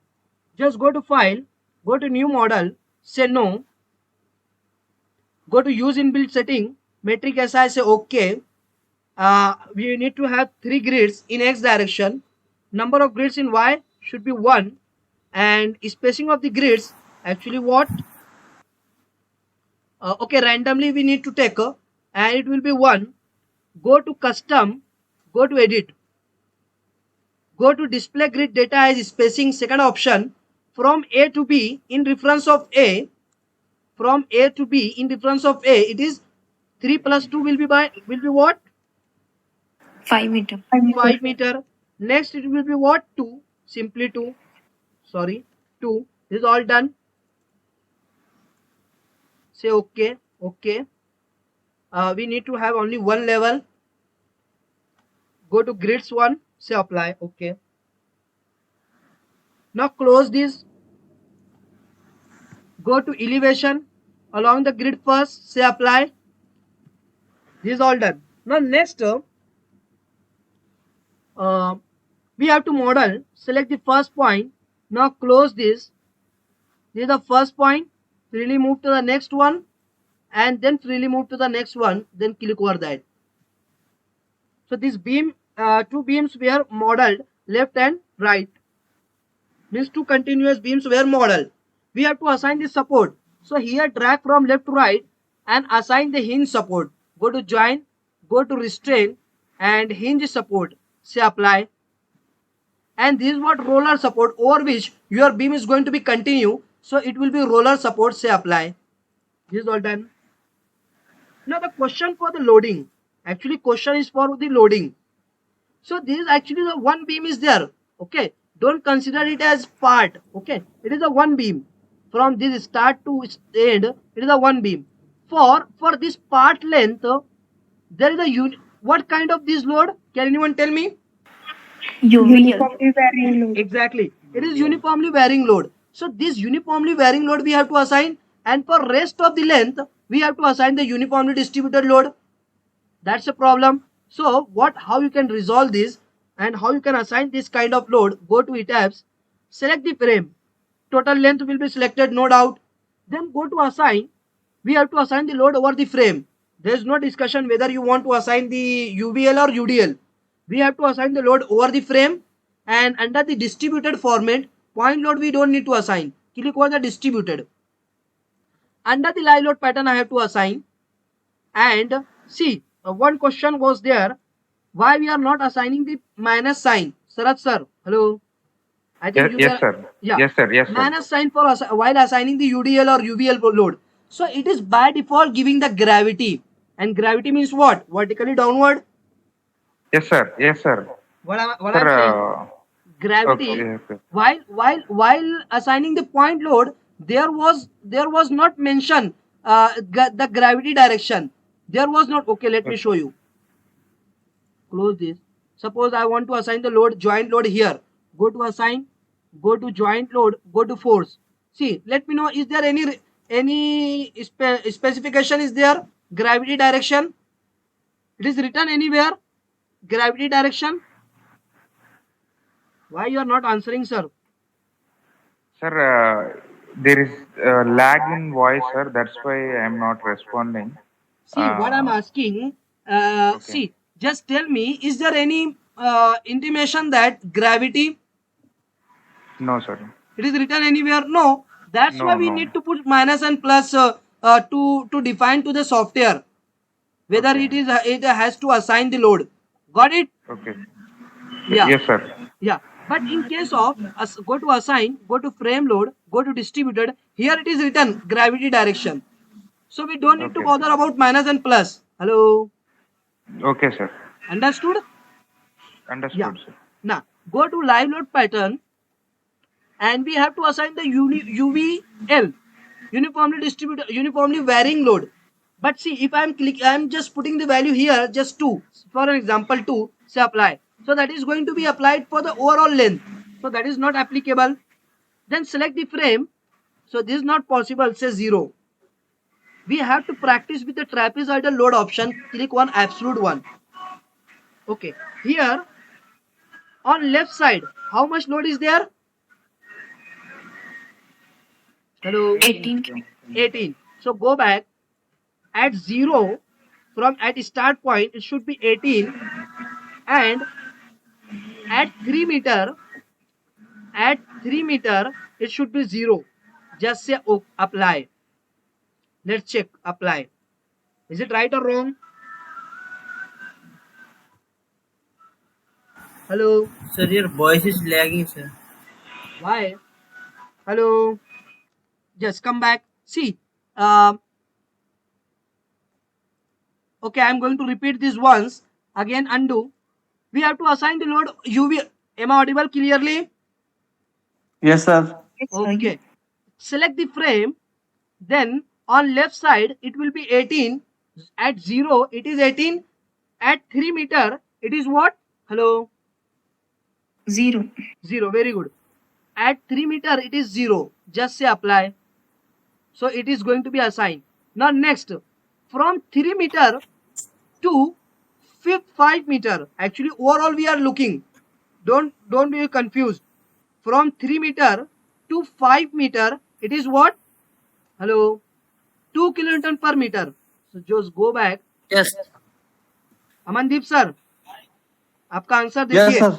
Just go to file, go to new model, say no. Go to use inbuilt setting, metric SI, say okay. We need to have 3 grids in X direction. Number of grids in Y should be 1. And spacing of the grids, actually what? Okay, randomly we need to take and it will be 1. Go to custom, go to edit. Go to display grid data as spacing, second option. From A to B in reference of A. From A to B in reference of A, it is 3 plus 2 will be what? 5 meter. 5 meter. Next it will be what? 2. Simply 2. Sorry, 2. This is all done. Say okay. Okay. We need to have only one level. Go to grids 1. Say apply. Okay. Now close this. Go to elevation along the grid first. Say apply. This is all done. Now next, we have to model. Select the first point. Now close this. This is the first point. Freely move to the next one, and then freely move to the next one. Then click over that. So this beam, 2 beams were modeled left and right. Means 2 continuous beams were modeled. We have to assign the support. So here drag from left to right and assign the hinge support. Go to join, go to restrain and hinge support. Say apply. And this is what roller support, over which your beam is going to be continue. So it will be roller support. Say apply. This is all done. Now the question for the loading. Actually question is for the loading. So this is actually the one beam is there. Okay. Don't consider it as part. Okay. It is a one beam. From this start to end, it is a one beam. For this part length, there is a what kind of this load? Can anyone tell me? Uniformly varying load. Exactly. It is uniformly varying load. So this uniformly varying load we have to assign, and for rest of the length we have to assign the uniformly distributed load. That's a problem. So how you can resolve this and how you can assign this kind of load? Go to ETABS, select the frame. Total length will be selected, no doubt. Then go to assign. We have to assign the load over the frame. There is no discussion whether you want to assign the UVL or UDL. We have to assign the load over the frame, and under the distributed format, point load we don't need to assign. Click over the distributed. Under the live load pattern I have to assign. And see, one question was there, why we are not assigning the minus sign? Sarat sir, hello. I think Yes, sir. Yeah. Yes, sir. Yes, sir. Minus sign for while assigning the UDL or UVL load. So it is by default giving the gravity, and gravity means what? Vertically downward. Yes, sir. Yes, sir. What I'm Sir, saying, gravity. okay. While assigning the point load, there was not mentioned the gravity direction. There was not. Okay, let me show you. close this. Suppose I want to assign the load, joint load here. Go to assign, go to joint load, go to force. See, let me know, is there any specification is there? Gravity direction. It is written anywhere. Gravity direction. Why you are not answering, sir? Sir, there is lag in voice, sir. That's why I'm not responding. See, what I'm asking, see, just tell me, is there any intimation that gravity, No, sir. it is written anywhere? No. That's No, why we no. need to put minus and plus to define to the software whether Okay. it has to assign the load. Got it? Okay. Yeah. Yes, sir. Yeah. But in case of go to assign, go to frame load, go to distributed, here it is written gravity direction. So we don't need to Okay. bother about minus and plus. Hello. Okay, sir. Understood? Understood, Yeah. sir. Now go to live load pattern and we have to assign the UVL, uniformly distributed, uniformly varying load. But see, if I'm just putting the value here, just 2. For an example, 2, say apply. So that is going to be applied for the overall length. So that is not applicable. Then select the frame. So this is not possible, say 0. We have to practice with the trapezoidal load option. Click on absolute 1. Okay. Here on left side, how much load is there? Hello. 18. 18. So go back at 0 from at start point, it should be 18, and at 3 meter, it should be 0. Just say apply. Let's check apply. Is it right or wrong? Hello. Sir, your voice is lagging, sir. Why? Hello. Just come back. See. Okay, I'm going to repeat this once. Again, undo. We have to assign the load UV. Am I audible clearly? Yes, sir. Okay. Select the frame. Then on left side, it will be 18. At 0, it is 18. At 3 meter, it is what? Hello? 0. 0. Very good. At 3 meter, it is 0. Just say apply. So it is going to be assigned. Now next, from 3 meter to 5 meter. Actually, overall we are looking. Don't be confused. From 3 meter to 5 meter, it is what? Hello? 2 kilonewton per meter. So just go back. Yes. Amandeep sir, आपका answer Yes, देखिए. sir.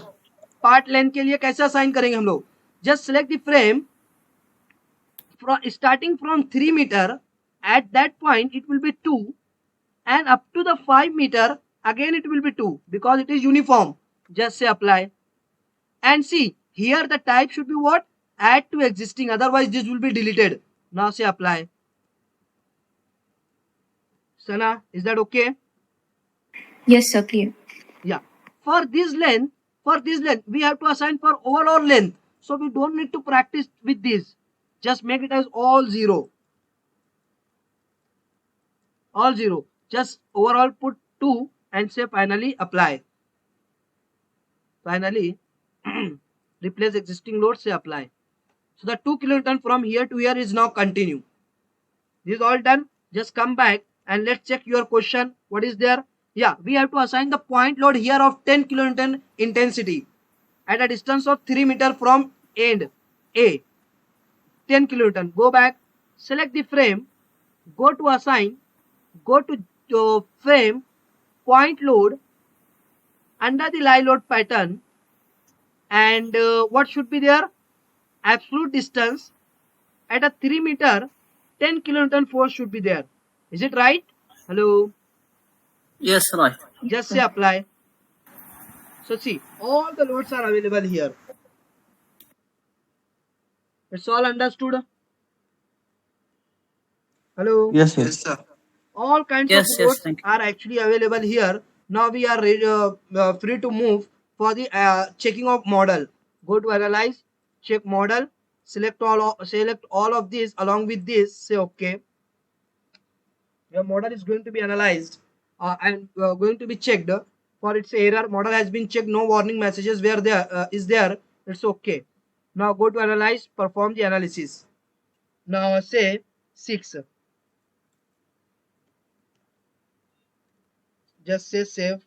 Part length के लिए कैसे assign करेंगे हम लोग? Just select the frame starting from 3 meter. At that point it will be 2, and up to the 5 meter again it will be 2 because it is uniform. Just say apply, and see here the type should be what? Add to existing, otherwise this will be deleted. Now say apply. Sana, is that okay? Yes, sir. Clear. Yeah. For this length, we have to assign for overall length. So we don't need to practice with this. Just make it as all 0. All 0. Just overall put 2 and say finally apply. Finally, replace existing load, say apply. So the 2 kilonewton from here to here is now continue. This is all done. Just come back and let's check your question. What is there? Yeah, we have to assign the point load here of 10 kilonewton intensity at a distance of 3 meter from end A. 10 kilonewton. Go back, select the frame, go to assign, go to frame, point load, under the live load pattern, and what should be there? Absolute distance at a 3 meter, 10 kilonewton force should be there. Is it right? Hello? Yes, right. Just say apply. So see, all the loads are available here. It's all understood? Hello? Yes, Yes, yes. sir. All kinds Yes, of yes, loads thank you. are actually available here. Now we are ready, free to move for the checking of model. Go to analyze, check model, select all of these along with this, say okay. Your model is going to be analyzed and going to be checked. for its error. Model has been checked. No warning messages where there is there. It's okay. Now go to analyze. Perform the analysis. Now say 6. Just say save.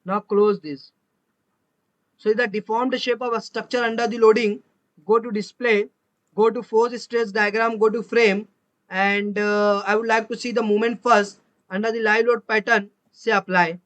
Now close this. So the deformed shape of a structure under the loading. Go to display. Go to force stress diagram. Go to frame. And I would like to see the movement first. Under the live load pattern, say apply.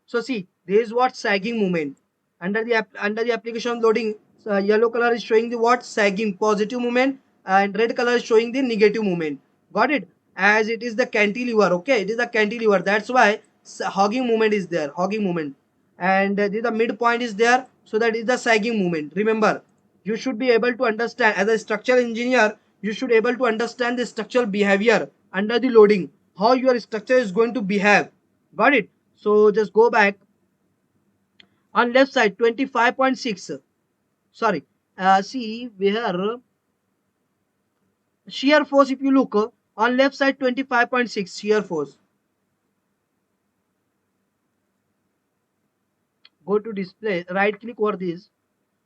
So see, there is what sagging movement. Under the application of loading, yellow color is showing the what sagging positive movement, and red color is showing the negative movement. Got it? As it is the cantilever. Okay, it is the cantilever. That's why hogging movement is there. Hogging movement, and the midpoint is there. So that is the sagging movement. Remember, you should be able to understand as a structural engineer. You should be able to understand the structural behavior under the loading. How your structure is going to behave. Got it? So just go back. On left side 25.6. Sorry. See where shear force, if you look on left side 25.6 shear force. Go to display, right click over this.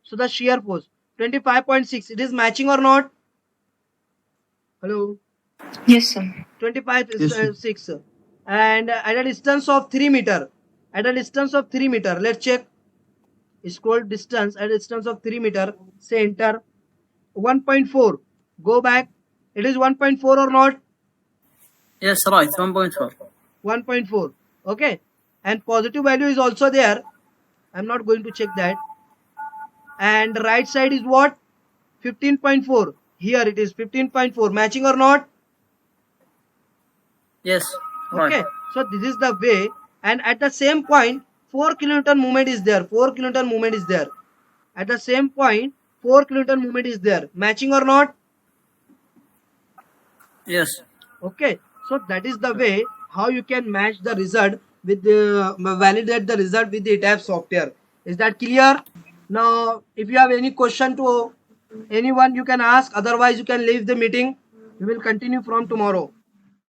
So the shear force 25.6, it is matching or not? Hello? Yes, sir. 25 is Yes, 6. And at a distance of 3 meter. At a distance of 3 meter. Let's check. Scroll distance at a distance of 3 meter. Say enter. 1.4. Go back. It is 1.4 or not? Yes, right. 1.4. 1.4. Okay. And positive value is also there. I'm not going to check that. And right side is what? 15.4. Here it is 15.4. Matching or not? Yes, right. Okay. So this is the way. And at the same point, 4 kilonewton movement is there. 4 kilonewton movement is there. At the same point, 4 kilonewton movement is there. Matching or not? Yes. Okay. So that is the way how you can match the result with the validate the result with the ETABS software. Is that clear? Now, if you have any question to anyone, you can ask. Otherwise, you can leave the meeting. We will continue from tomorrow.